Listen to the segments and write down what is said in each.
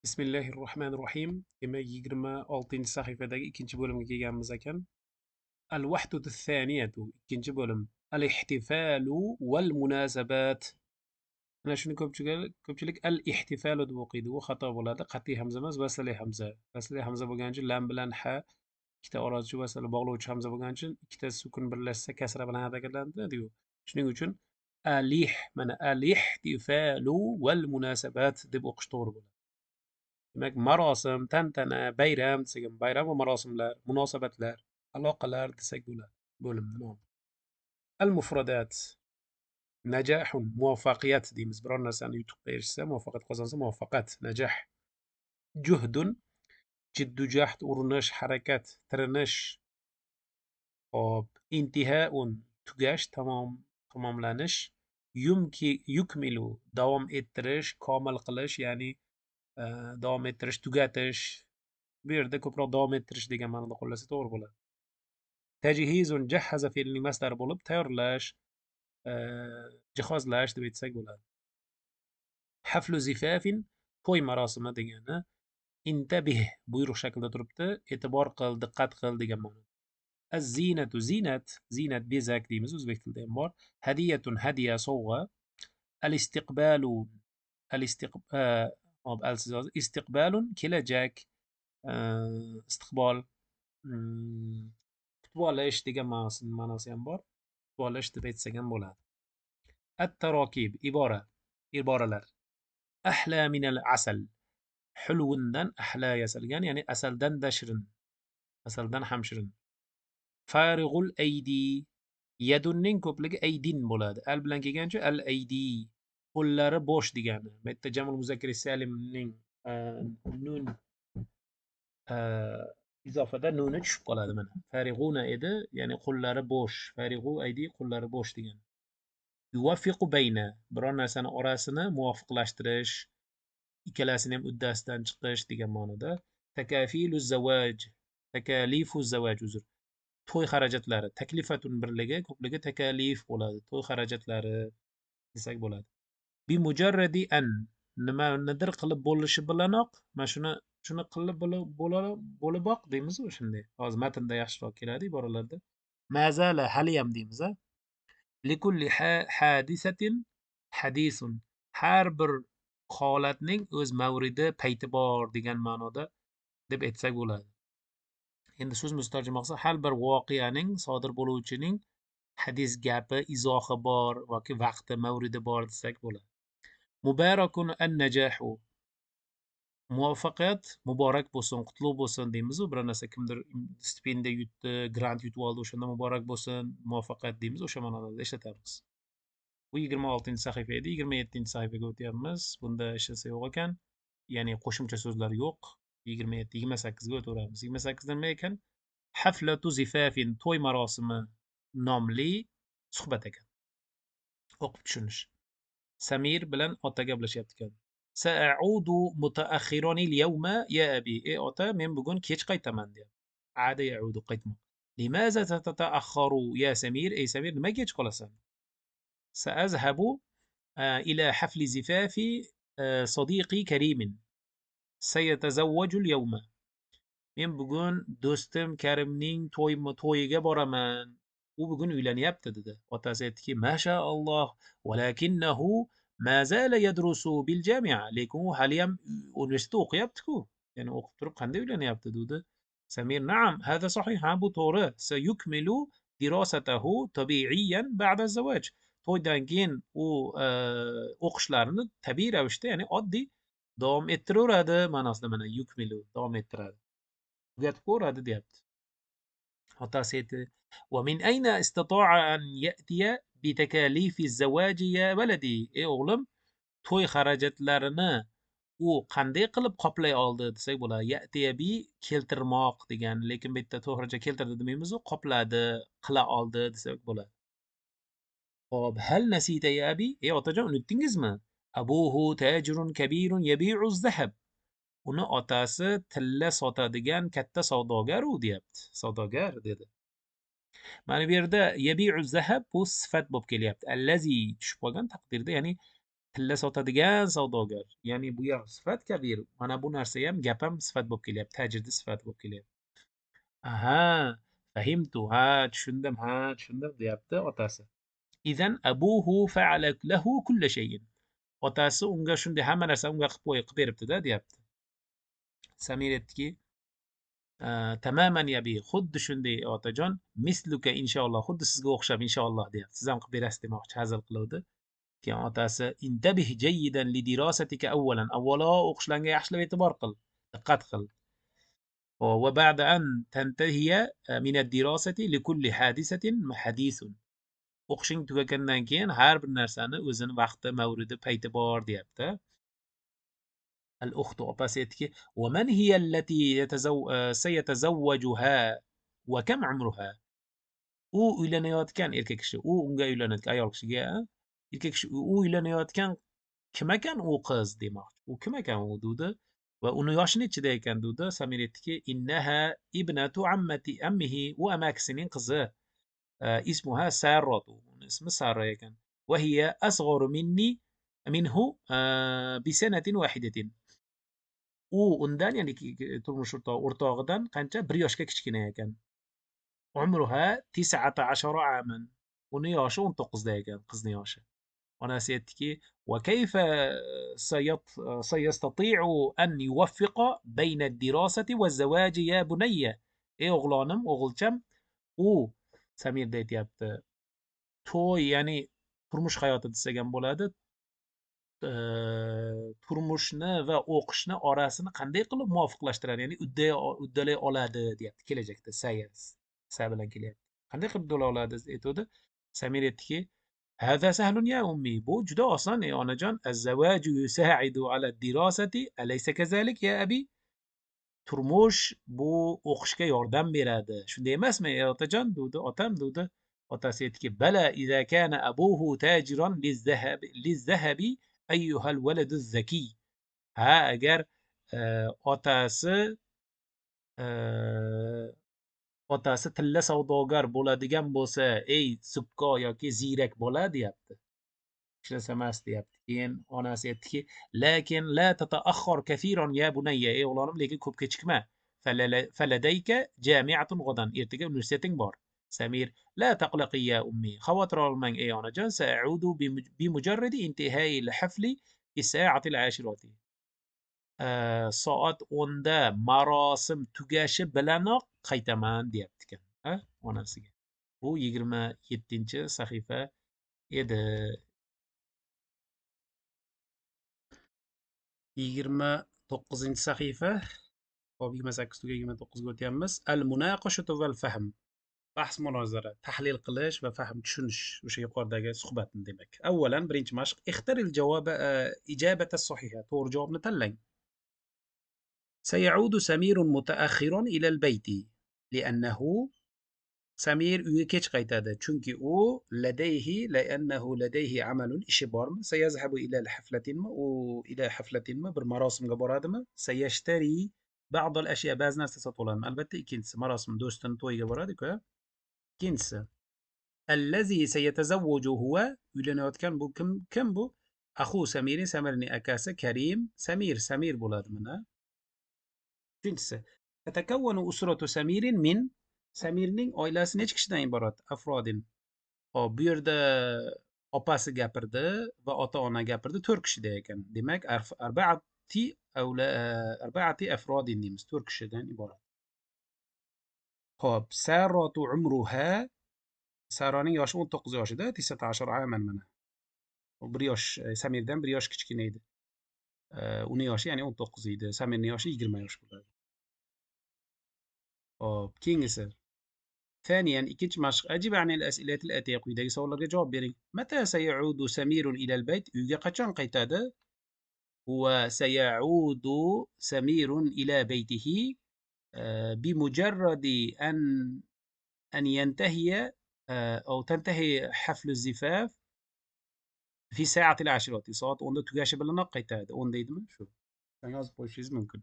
Bismillahirrahmanirrahim. Demak, 26 sahifadagi ikkinchi bo'limga kelganmiz ekan. Al-wahdatu thaniyatu, ikkinchi bo'lim. Al-ihtifalu wal munasabat. Mana shuni ko'pchilik al-ihtifalu deb o'qiydi. U xato bo'ladi. Qat'iy hamza emas, vasli hamza. Vasli hamza bo'lgani uchun lam bilan ha ikkita orachi vasl bog'lovchi hamza bo'lgani uchun ikkita sukun birlashsa kasra bilan harakatlantiradi-ku. Shuning uchun mana al-ihtifalu wal munasabat deb o'qish to'g'ri bo'ladi. Demak, marosim, tantana, bayram desak ham bayram va marosimlar, munosabatlar, aloqalar desak bo'ladi. Bo'limni nomi. Al-mufradat. Najahun, muvaffaqiyat deymiz. Biror narsani yutuqqa erishsa, muvaffaqiyat qozonsa, muvaffaqat, najah. Juhdun, jiddu jahd, urinish, harakat, tirinish. Hop, intihaun, tugash, tamomlanish. Yukmilu, davom ettirish, komil qilish, ya'ni davom ettirish, tugatish. Bu yerda ko'proq davom ettirish degan ma'noda qo'llasa to'g'ri bo'ladi. Tajhizun, jahhaza fe'lining masdari bo'lib, tayyorlash, jihozlash deb aytsak bo'ladi. Haflu zifafin, to'y marosimi degani. Intabih, buyruq shaklida turibdi. E'tibor qil, diqqat qil degan ma'no. Az-zinatu, zinat bezak deymiz, o'zbek tilida ham bor. Hadiyatun, hadiya, sovg'a. Al-istiqbalu, istiqbalun, kelajak, istiqbol, kutib olish degan ma'nosi ham bor. Kutib olish deb aytsak ham bo'ladi. At-tarokib, iboralar. Ahla minal asal, hulvundan ahla yasalgan, ya'ni asaldan shirin, asaldan ham shirin. Farig'ul aydi, yadunning ko'pligi aydin bo'ladi. Al bilan kelgancha al aydi, qo'llari bo'sh degani. Bu yerda jamul muzakkar salimning nun izofada nuni tushib qoladi mana. Farig'una edi, ya'ni qo'llari bo'sh. Farig'u aydi, qo'llari bo'sh degani. Yuwaffiqu bayna, biror narsani orasini muvofiqlashtirish, ikkalasini ham uddasidan chiqish degan ma'noda. Takafilu zawaj, takalifu zawaj, uzr. To'y xarajatlari, taklifatun birligi, ko'pligi takalif bo'ladi. To'y xarajatlari desak bo'ladi. Bi mujarradi an, nimanidir qilib bo'lishi bilanoq, mana shuni qilib bo'liboq deymiz o'shunday. Hozir matnda yaxshiroq keladi iboralarda. Mazala, haliyam deymiz a. Likulli hadisatin hadisun. Har bir holatning o'z mavridi, payti bor degan ma'noda deb aytsak bo'ladi. Endi so'zimiz tarjima qilsa, har bir voqeaning sodir bo'luvchining hadis gapi, izohi bor yoki vaqti, mavridi bor desak bo'ladi. Mubarakun an-najahu. Muvaffaqiyat muborak bo'lsin, qutlug' bo'lsin deymiz. Bir narsa kimdir stipendiya yutdi, grant yutib oldi, o'shanda muborak bo'lsin, muvaffaqiyat deymiz, o'sha ma'noda ishlatamiz. Bu 26-sahifa edi. 27-sahifaga o'tyapmiz. Bunda hech narsa yo'q ekan. Ya'ni qo'shimcha so'zlar yo'q. 27-28ga o'taveramiz. 28 nima ekan? Haflatu zifafin, to'y marosimi nomli suhbat ekan. O'qib tushunish. Samir bilan ota gaplashyapti ekan. Sa'udu mutaakhiran al-yawma ya abi. Ey ota, men bugun kech qaytaman deyapti. Ada yaudu, qaytmoq. Limaza tata'akhkharu ya Samir? Ey Samir, nima kech qolasan? Sa'azhabu ila hafli zifafi sadiqi Karimin. Sayatazawwaju al-yawma. Men bugun do'stim Karimning to'yiga boraman. U bugun uylanyapti dedi. Otasi aytdiki, "Mashaalloh, walakinnahu ma zala yadrusu bil jami'a." Lekin u hali ham universitetda o'qiyapti-ku. Ya'ni o'qib turib qanday uylanyapti dedi. Samir, "Na'am, hada sahih, ha bu to'g'ri. Sayukmilu dirasatahu tabi'iyan ba'da zawaj." To'ydan keyin u o'qishlarini tabiiy ravishda, ya'ni oddiy davom ettiraveradi ma'nosida. Mana yukmilu, davom ettiradi. Tugatib ko'radi deyapti. Otasi aytdi, ومن أين استطاع أن يأتي بتكاليف الزواج يا ولدي? Ey o'g'lim, to'y xarajatlarini u qanday qilib qoplay oldi desak bo'ladi. Ya'tiya bi keltirmoq degan, lekin bu yerda to'y xarajat keltirdi demaymiz, qopladi, qila oldi desak bo'ladi. Xo'p, hal nasita ya abi? Ey otajon, unutdingizmi? Abuhu tajirun kabirun yabi'u az-zahab. Uni otasi tilla sotadigan katta savdogar u deyapti. Savdogar dedi. Mana bu yerda yabi'u zahab bu sifat bo'lib kelyapti. Allazi tushib qolgan taqdirda, ya'ni tilla sotadigan savdogar. Ya'ni bu ham sifat kabir. Mana bu narsa ham gap ham sifat bo'lib kelyapti. Tajrida sifat bo'lib kelyapti. Aha, fahimtu. Ha, tushundim. Ha, tushundim deyapti otasi. Idan abuhu fa'ala lahu kulla shay'in. Otasi unga shunday hamma narsa unga qilib beribdi-da deyapti. Samir aytdiki, tamaman yabi, xuddi shunday otajon, misluka inshaalloh, xuddi sizga o'xshab inshaalloh deyapti. Siz ham qilib berasiz demoqchi, hazil qiluvdi. Keyin otasi intabih jayyidan lidirasatika awwalan. Avvalo o'qishlarga yaxshilab e'tibor qil, diqqat qil. Va ba'da an tantahiya min ad-dirasati likulli hadisatin hadithun. O'qishing tugagandan keyin har bir narsani o'zini vaqti, mavridi, payti bor deyapti. Al-ukhtu opasi aytdiki, "Va man hiya allati sayatazawwajuha wa kam umruha?" U uylanayotgan erkak kishi, u unga uylanayotgan ayol kishiga, erkak kishi u uylanayotgan kim ekan u qiz demoqchi. U kim ekan u dudi va uni yoshi nechida ekan dudi. Samir aytdiki, "Innaha ibnatu ammati ammihi", u amakisining qizi. Ismuha Sarratu. Uni ismi Sarra ekan. Va hiya asgharu minhu bi sanatin wahidatin. U undan, ya'ni turmush o'rtog'idan qancha? 1 yoshga kichkina ekan. Umruha 19 aman. Uni yoshi 19 da ekan, qizni yoshi. Onasi aytdiki, "Va kayfa sayastati'u an yuwaffiqa bayna ad-dirasati waz-zawaji ya bunayya?" Ey o'g'lonim, o'g'ilcham, u Samirda aytyapti. To'y, ya'ni turmush hayoti desak ham bo'ladi. Turmushni va o'qishni orasini qanday qilib muvofiqlashtiradi, ya'ni uddalay oladi deyapti kelajakda. Sa bilan kelyapti. Qanday qilib uddalay oladi aytuvdi. Samir aytdiki, "Hada sahlun ya ummi." Bu juda oson ey onajon. "Az-zawaju yusa'idu ala ad-dirasati, alaysa kazalik ya abi?" Turmush bu o'qishga yordam beradi. Shunday emasmi ey otajon? Dudi otam dudi. Otasi aytdiki, "Bala idza kana abuhu tajiran liz-zahabi ayyuhal waladu zaki." Ha, agar otasi otasi tilla savdogar bo'ladigan bo'lsa, ey zukko yoki ziyrak bola deyapti. Ishlasa emas deyapti. Keyin onasi aytdiki, "Lakin la tata'akhkhar kathiran ya bunayya." Ey o'g'lonim, lekin ko'p kechikma. Faladayka jami'atun g'adan. Ertaga universiteting bor. Samir, la taqlaqi ya ummi. Xavotir olmang ey onajon. Sa'udu bimujarradi intihai al-hafli fi sa'ati al-ashirati. Soat 10 da marosim tugashi bilanoq qaytaman deyapti ekan, ha, onasiga. Bu 27-sahifa edi. 29-sahifa. Hop, 28 tuga 29 ga o'tyapmiz. Al-munaqashatu val fahm. Bahs munozara, tahlil qilish va fahm tushunish, o'sha yuqoridagi suhbatni demak. Avvalan birinchi mashq, ixtaril javoba ijabata sahiha. To'g'ri javobni tanlang. سيعود سمير متأخرا إلى البيت لأنه Samir uyga kech qaytadi. Chunki u لأنه لديه عمل ishi bormi? سيذهب إلى الحفلة ila haflatinmi, bir marosimga boradimi? سيشتري بعض الأشياء, ba'zi narsa sotib oladimi? Albatta ikkinchisi, marosim, do'stini to'yiga boradi-ku. Ikkinchisi, الذي سيتزوج هو, uylanayotgan bu kim bu? Axu Samirin, Samirning akasi Karim. Samir bo'ladi mana. Uchinchisi, tatakawwanu usratu Samirin min, Samirning oilasi necha kishidan iborat? Afrodin. Hop, bu yerda opasi gapirdi va ota-ona gapirdi, 4 kishidan ekan. Demak, arba'ati afrodin deymiz, 4 kishidan iborat. Hop, Saratu umruha, Saroning yoshi 19 yoshida, 19 aman mana. 1 yosh, Samirdan 1 yosh kichkina edi. Uni yoshi ya'ni 19 edi. Samirning yoshi 20 yosh bo'ladi. Hop, keyingisi. ثانيا, ikkinchi mashq. Ajib anil as'ilati al-atiya. Quyidagi savollarga javob bering. Mata sayaudu Samirun ila al-bayt? Uyga qachon qaytadi? Huwa sayaudu Samirun ila baytihi bimujarradi an yantahiya أو تنتهي حفل الزفاف في ساعة العاشرة. soat 10 da tugashi bilanoq qaytadi. 10 deydimi? Shu. Yozib qo'yishingiz mumkin.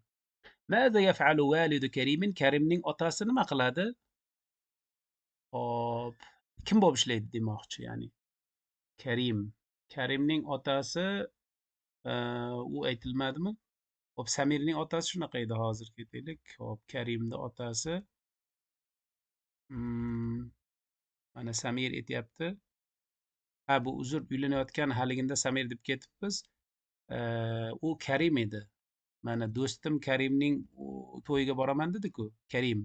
ماذا يفعل والد كريم? Karimning otasi nima qiladi? Hop, kim bo'lib ishlaydi demoqchi, ya'ni Karimning otasi u aytilmadimi? Hop, Samirning otasi shunaqa edi hozir ketaylik. Hop, Karimning otasi mana Samir aytyapti. Ha, bu uzr, uylanayotgan haliginda Samir deb ketibmiz. U Karim edi. Mana do'stim Karimning to'yiga boraman dedi-ku. Karim.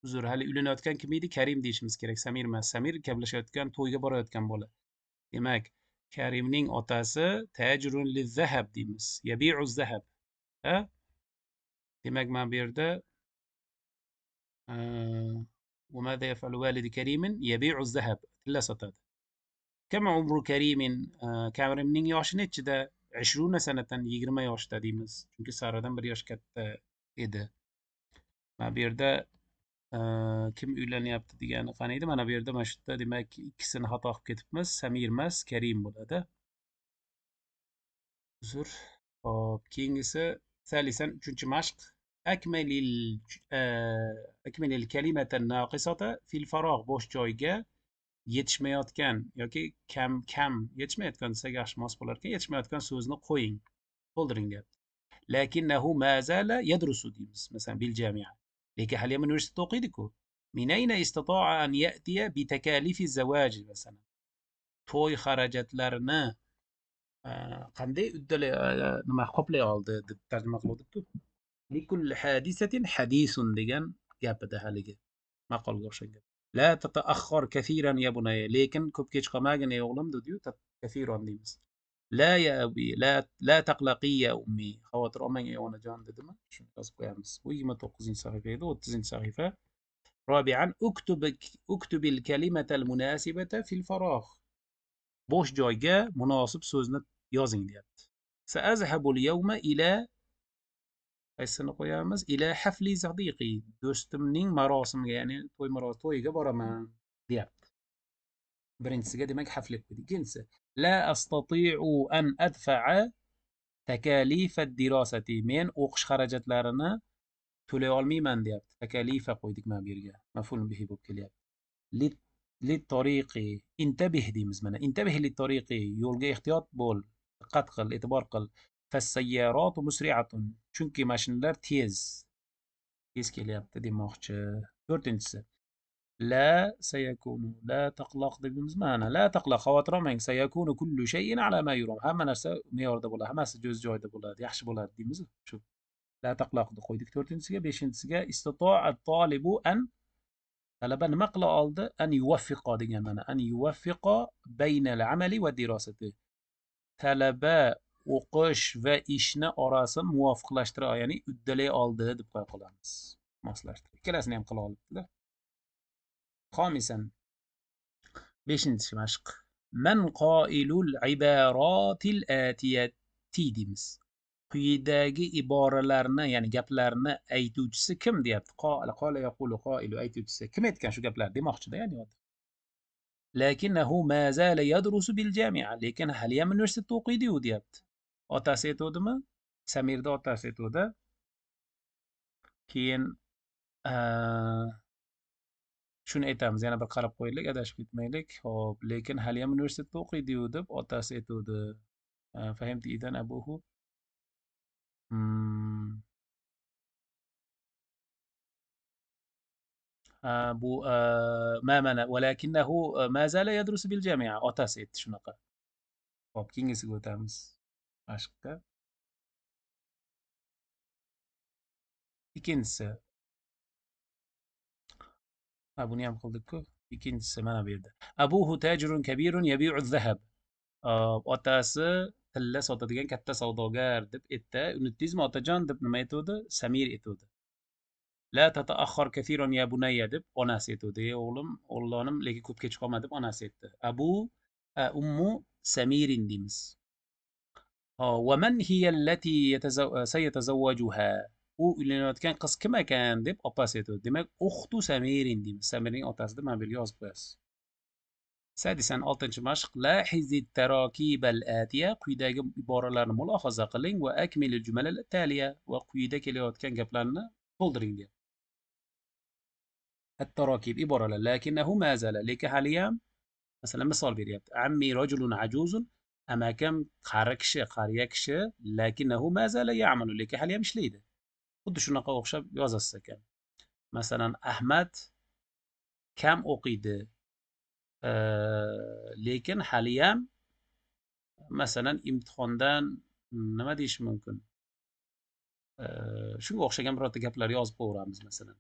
Uzr, hali uylanayotgan kim edi? Karim deyishimiz kerak. Samir emas. Samir gaplashayotgan, to'yga borayotgan bola. Demak, Karimning otasi tajrun lizzahab deymiz. Yabi'u zahab. Ha? Demak, mana bu yerda وماذا يفعل والد كريم يبيع الذهب tilla sotadi. كم عمر كريم Karimning yoshi nechida? 20 sanatan 20 yoshda deymiz. Chunki Saradan 1 yosh katta edi. Mana bu yerda kim uylanyapti degani qani edi? Mana bu yerda mana shu yerda demak ikkisini xato qilib ketibmiz. Samir emas, Karim bo'ladi. Uzr. Hop, keyingisi salisan 3-mashq. أكمل الكلمة الناقصة في الفراغ bo'sh joyga yetishmayotgan yoki kam yetishmayotgan desak yaxshi mos bo'larkan. Yetishmayotgan so'zni qo'ying, to'ldiring deyapti. Lakinnahu ma zala yadrusu deymiz. Masalan, bil jami'a. Lekin hali ham universitetda o'qiydi-ku. Min ayna istata'a an ya'tiya bi takalifi zawaj masalan. To'y xarajatlarini qanday uddalay nima qoplay oldi deb tarjima qiluvdik-ku. Likulli hadisatin hadisun degan gapida haligi maqolga o'xshagan. La tata'akhkhar kathiran ya bunayya. Lekin ko'p kech qolmagin ey o'g'lim dedi-yu, kathiran deymiz. La ya abi, la taqlaqi ya ummi. Xavotir olmang ey onajon dedimi? Shuni yozib qo'yamiz. Bu 29-sahifa edi, 30-sahifa. Rabi'an uktub al-kalimata al-munasibata fil faragh. Bo'sh joyga munosib so'zni yozing deyapti. Sa'azhabu al-yawma ila qaysini qo'yamiz? Ila hafli sadiqi. Do'stimning marosimiga, ya'ni to'yiga boraman deyapti. Birinchisiga demak hafli qo'ydik. Ikkinchisi la astati'u an adfa'a takalif ad-dirasati. Men o'qish xarajatlarini to'lay olmayman deyapti. Takalifa qo'ydik mana bu yerga. Maf'ul bihi bo'lib kelyapti. Lit tariqi intabih deymiz mana. Intabih lit tariqi, yo'lga ehtiyot bo'l, diqqat qil, e'tibor qil. Fassayyoratu musri'atun. Chunki mashinalar tez kelyapti demoqchi. 4-inchisi la sayakunu la taqlaq deymiz mana. La taqlaq, xavotir olmang. Sayakunu kullu shay'in ala ma yuram. Hamma narsa me'yorda bo'ladi, hammasi o'z joyida bo'ladi, yaxshi bo'ladi deymiz. Shu la taqlaqni qo'ydik 4-inchisiga. 5-inchisiga istito'at tolibu an, talaba nima qila oldi? An yuvaffiqo degan mana. An yuvaffiqo bayna al-amali va dirasati. Talaba o'qish va ishni orasini muvofiqlashtira, ya'ni uddalay oldi deb qo'ya qolamiz. Moslashtirib. Ikkalasini ham qila olibdi. Xomisan 5-chi mashq. Man qoilul ibaratil atiyati deymiz. Quyidagi iboralarni, ya'ni gaplarni aytuvchisi kim deyapti? Qola yaqulu qoilu, aytuvchisi kim aytgan shu gaplarni demoqchida, ya'ni lakinnahu ma zala yadrusu bil jami'a. Lekin hali ham universitetda o'qiydi-yu deyapti. Otasi aytuvdimi? Samirda otasi aytuvdi. Keyin shuni aytamiz, yana bir qarab qo'yaylik, adashib ketmaylik. Xo'p, lekin hali ham universitetda o'qiydi-yu deb otasi aytuvdi. Fahimti idan abuhu. Bu ma mana walakinahu ma zala yadrusu bil jami'a. Otasi aytdi shunaqa. Xo'p, keyingisiga o'tamiz. Mashqqa. Ikkinchisi. Buni ham qildik-ku. Ikkinchisi mana bu yerda. Abuhu tajirun kabirun yabi'u zahab. Otasi tilla sotadigan katta savdogar deb aytdi. Unutdingizmi otajon deb nima aytuvdi? Samir aytuvdi. La tata'akhkhar kathiran ya bunayya deb onasi aytuvdi. Ey o'g'lim, o'g'lonim, lekin ko'p kech qolma deb onasi aytdi. Ummu Samirin deymiz. Va man hiya allati sayatazawwajuha. U uylanayotgan qiz kim ekan deb opasi aytadi. Demak, uxtu Samirin deymiz. Samirning otasi deb mana bu yerga yozib qo'yasiz. Sadisan 6-chi mashq. Lahizi tarakib al-atiya. Quyidagi iboralarni mulohaza qiling va akmilil jumal al-taliya. Va quyida kelayotgan gaplarni to'ldiring deyapti. At-tarakib iboralar. Lakinnahu ma zala. Lekin hali ham masalan misol beryapti. Ammi rajulun ajuzun Amakam qari kishi, qariya kishi, lakinahu ma zala ya'malu, lekin hali ham ishlaydi. Xuddi shunaqa o'xshab yozasiz ekan. Masalan, Ahmad kam o'qiydi, lekin haliyam masalan imtihondan nima deyish mumkin? Shunga o'xshagan birorta gaplar yozib qo'yaveramiz masalan.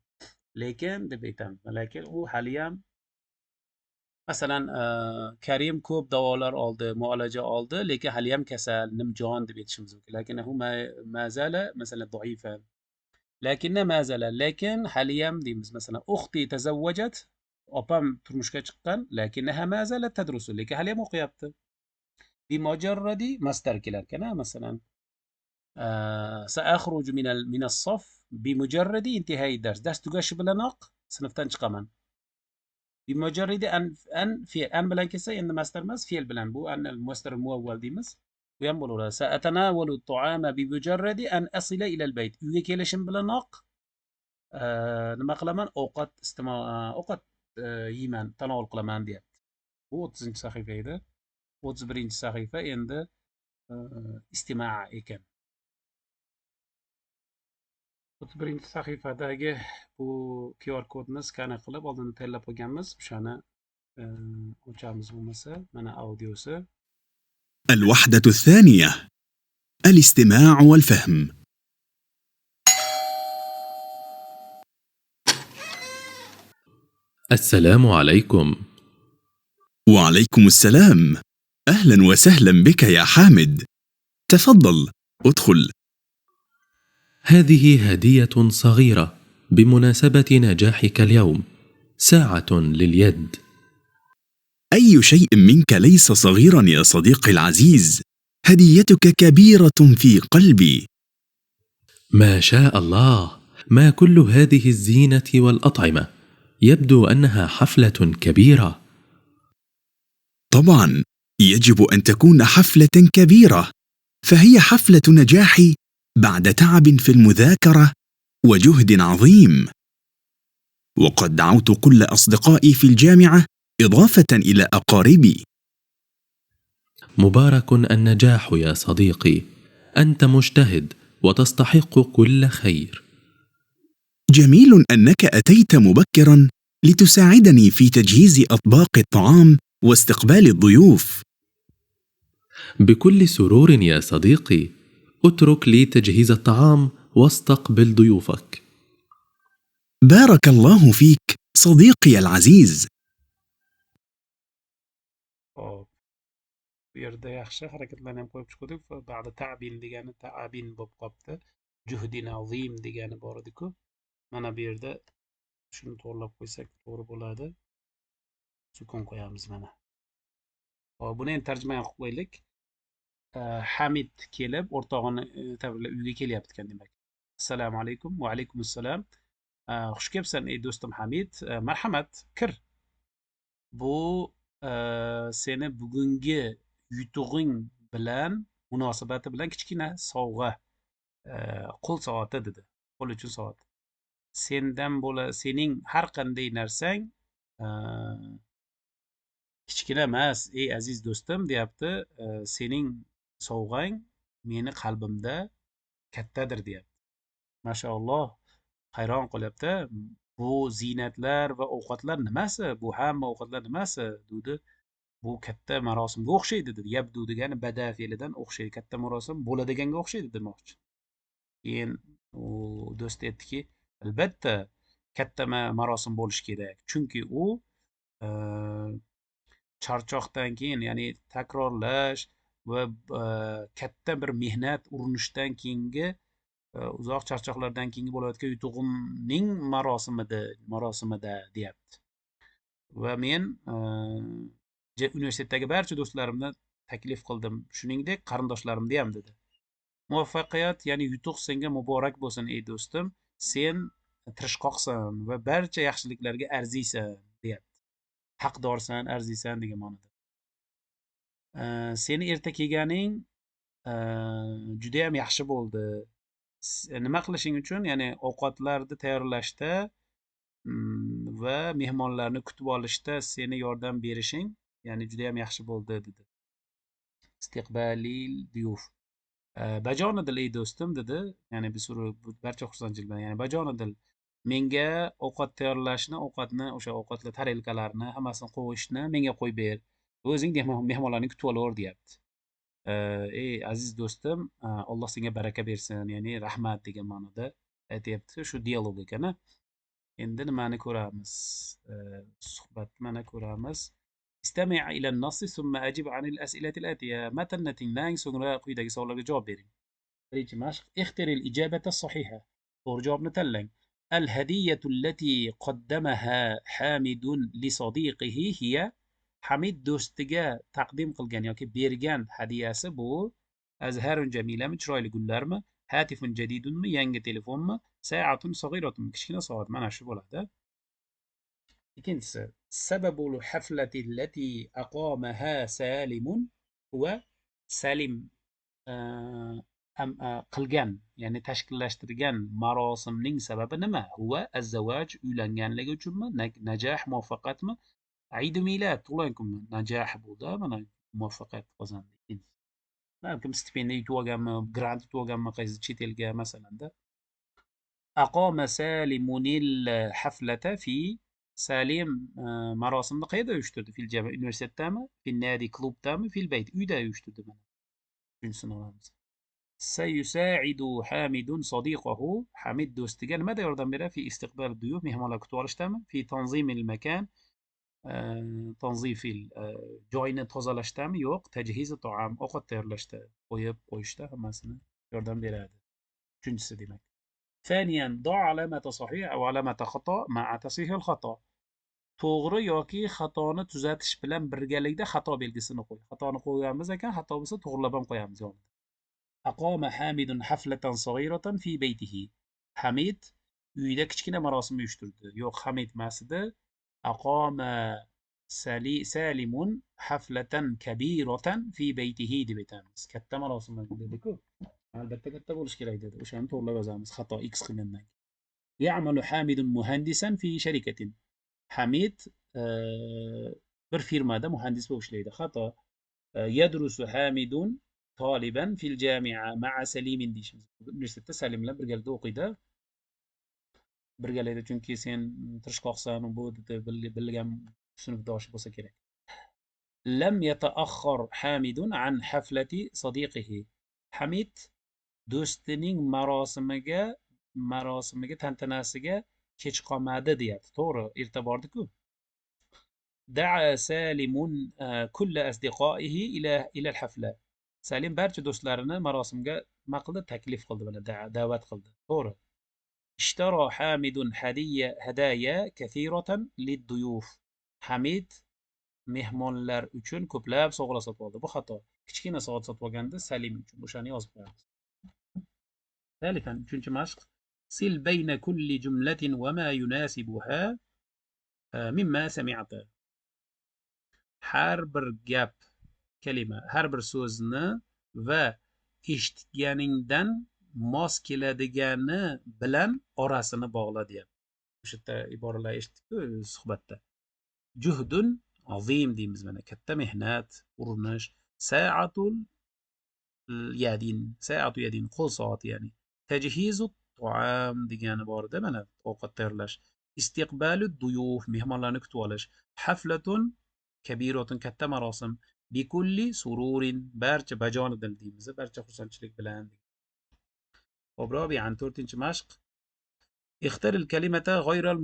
Lekin deb aytamiz. Lekin u haliyam masalan Karim ko'p davolar oldi, muolaja oldi, lekin haliyam kasal, nimjon deb aytishimiz mumkin. Lakinahu ma zala masalan do'ifan. Lakinna ma zala, lekin haliyam deymiz masalan uxti tazawwajat, opam turmushga chiqqan, lakinnaha ma zalat tadrusu, lekin haliyam o'qiyapti. Bimujarradi masdar kelar ekan, masalan saakhruju minas saf bimujarradi intihai dars. Dars tugashi bilanoq sinfdan chiqaman. Bimujarradi an fe'l, an bilan kelsa endi masdar emas, fe'l bilan. Bu an masdar muavval deymiz. Bu ham bo'laveradi. Sa'atanawalu at-ta'ama bimujarradi an asila ila al-bayt. Uyga kelishim bilanoq nima qilaman? Ovqat yeyman, tanovul qilaman deyapti. Bu 30-sahifa edi. 31-sahifa endi istimaa ekan. 31-sahifadagi bu QR kodni skaner qilib oldin tayyorlab qo'yganmiz. O'shani ochamiz bo'lmasa, mana audiosi. الوحدة الثانية الاستماع والفهم. السلام عليكم. وعليكم السلام. أهلا وسهلا بك يا حامد. تفضل ادخل. هذه هدية صغيرة بمناسبة نجاحك اليوم، ساعة لليد. أي شيء منك ليس صغيرا يا صديقي العزيز، هديتك كبيرة في قلبي. ما شاء الله، ما كل هذه الزينة والأطعمة؟ يبدو أنها حفلة كبيرة. طبعا يجب أن تكون حفلة كبيرة، فهي حفلة نجاحي بعد تعب في المذاكرة وجهد عظيم. وقد دعوت كل أصدقائي في الجامعة إضافة إلى أقاربي. مبارك النجاح يا صديقي، أنت مجتهد وتستحق كل خير. جميل أنك أتيت مبكرا لتساعدني في تجهيز أطباق الطعام واستقبال الضيوف. بكل سرور يا صديقي، اترك لي تجهيز الطعام واستقبل ضيوفك. بارك الله فيك صديقي العزيز. Bu yerda yaxshi harakatlarni ham qo'yib chiqdik. Ba'da ta'bin degani ta'abin bo'lib qolibdi. Juhdin azim degani bor edi-ku. Mana bu yerda shuni to'g'rilab qo'ysak to'g'ri bo'ladi. Sukun qo'yamiz mana. Hop, buni endi tarjima qilib qo'yaylik. Hamid kelib o'rtog'ini tabriklab uyga kelyapti ekan demak. Assalomu alaykum. Va alaykum assalom. Xush kelibsan ey do'stim Hamid. Marhamat, kir. Bu seni bugungi yutug'ing bilan munosabati bilan kichkina sovg'a, qo'l soati dedi. Qo'l uchun soat. Sening har qanday narsang kichkina emas, ey aziz do'stim deyapti. Sening sovg'ang meni qalbimda kattadir deyapti. Mashaalloh, hayron qolyapti. Bu ziynatlar va ovqatlar nimasi? Bu hamma ovqatlar nimasi? dedi. Bu katta marosimga o'xshaydi dedi. Yabdu degani bada fe'lidan o'xshaydi. Katta marosim bo'ladiganga o'xshaydi demoqchi. Keyin u do'st aytdiki, albatta katta marosim bo'lishi kerak. Chunki u charchoqdan keyin, ya'ni takrorlash va katta bir mehnat, urinishdan keyingi uzoq charchoqlardan keyingi bo'layotgan yutug'imning marosimida deyapti. Va men universitetdagi barcha do'stlarimni taklif qildim, shuningdek qarindoshlarimni ham dedi. Muvaffaqiyat, ya'ni yutuq senga muborak bo'lsin ey do'stim. Sen tirishqoqsan va barcha yaxshiliklarga arziysan deyapti. Haqdorsan, arziysan degan ma'noda. Seni erta kelganing juda ham yaxshi bo'ldi. Nima qilishing uchun, ya'ni ovqatlarni tayyorlashda va mehmonlarni kutib olishda seni yordam berishing, ya'ni juda ham yaxshi bo'ldi dedi. استقبال الضيوف. bajonidil ey do'stim dedi, ya'ni barcha xursandchilik bilan, ya'ni bajonidil menga ovqat tayyorlashni, ovqatni, o'sha ovqatlar tarelkalarni hammasini qo'yishni menga qo'yib ber. O'zing mehmonlarni kutib olaver deyapti. Ey aziz do'stim, Alloh senga baraka bersin, ya'ni rahmat degan ma'noda aytyapti. Shu dialog ekan. Endi nimani ko'ramiz? Suhbatni mana ko'ramiz. استمع إلى النص ثم أجب عن الأسئلة الآتية. متن tinglang, so'ngra quyidagi savollarga javob bering. Birinchi mashq: اختر الإجابة الصحيحة. To'g'ri javobni tanlang. الهدية التي قدمها حامد لصديقه هي. Hamid do'stiga taqdim qilgan yoki bergan hadiyasi bu: azharun jamilami, chiroyli gullarmi, hatifun jadidunmi, yangi telefonmi, saatun sag'iratunmi, kichkina soat. Mana shu bo'ladi. Ikkinchisi: sababul haflati allati aqamaha Salimun huwa. Salim qilgan, ya'ni tashkillashtirgan marosimning sababi nima? Huwa az-zawaj, uylanganligi uchunmi? Najah, muvaffaqiyatmi? Aidi milad, tug'ilgan kunmi? Najah bo'ldi, mana muvaffaqiyat qozondi. Balkim stipendiya yutib olganmi, grant yutib olganmi qaysi chet elga masalanda. Aqoma Salimunil haflata fi. Salim marosimni qayerda uyushtirdi? Fil jami, universitetdami? Fil nadi, klubdami? Fil bayt, uyda uyushtirdi. Mana shunisini olamiz. Sayusaidu Hamidun sadiqahu. Hamid do'stiga nimada yordam beradi? Fi istiqbal duyuf, mehmonlar kutib olishdami? Fi tanzimil makan, tanzifil, joyni tozalashdami? Yo'q. Tajhizi taom, ovqat tayyorlashda, qo'yib qo'yishda hammasini yordam beradi. Uchinchisi demak. ثانيا ضع علامة صحيح أو علامة خطأ مع تصحيح الخطأ. to'g'ri yoki xatoni tuzatish bilan birgalikda xato belgisini qo'y. Xatoni qo'yganmiz ekan, xato bo'lsa to'g'rilab ham qo'yamiz yonida. Aqoma Hamidun haflatan saghiratan fi baytihi. Hamid uyida kichkina marosim uyushtirdi. Yo'q, Hamid emas edi. Aqoma Salimun haflatan kabiratan fi baytihi deb aytamiz. Katta marosim dedi-ku. Albatta katta bo'lish kerak dedi. O'shani to'g'rilab yozamiz xato x qilgandan keyin. Ya'malu Hamidun muhandisan fi sharikatin. Hamid bir firmada muhandis bo'lib ishlaydi. Xato. Yadrusu Hamidun toliban fil jami'a ma'a Salimin deyishimiz. Universitetda Salim bilan birgalikda o'qiydi. Birgalikda, chunki sen tirishqoqsan, bu bilgan sinfdoshi bo'lsa kerak. Lam yata'akhkhar Hamidun an haflati sadiqihi. Hamid do'stining marosimiga, tantanasiga kech qolmadi deyapti. To'g'ri, erta bordi-ku. Da'a Salimun kulla asdiqaihi ila al-hafla. Salim barcha do'stlarini marosimga nima qildi? Taklif qildi, mana da'vat qildi. To'g'ri. Ishtara Hamidun hadaya kathiratan lid-duyuf. Hamid mehmonlar uchun ko'plab sovg'alar sotib oldi. Bu xato. Kichkina soat sotib olganda Salim uchun. O'shani yozib qo'yamiz. ثالثا, uchinchi mashq: sil bayna kulli jumlatin wa ma yunasibuha mimma sami'ta. Har bir gap, kalima, har bir so'zni va eshitganingdan mos keladigani bilan orasini bog'la deyapti. O'sha yerda iboralar eshitdik-ku suhbatda. Juhdun azim deymiz, mana katta mehnat, urinish. Sa'atul yadin, sa'atu yadin, qo'l soati, ya'ni. Tajhizu taom degani borda, mana ovqat tayyorlash. Istiqbalu duyuf, mehmonlarni kutib olish. Haflatun kabiratun, katta marosim. Bikulli sururin, barcha bajonidil deymiz, barcha xursandchilik bilan. Hop, robi'an, to'rtinchi mashq: ikhtaril kalimata ghayral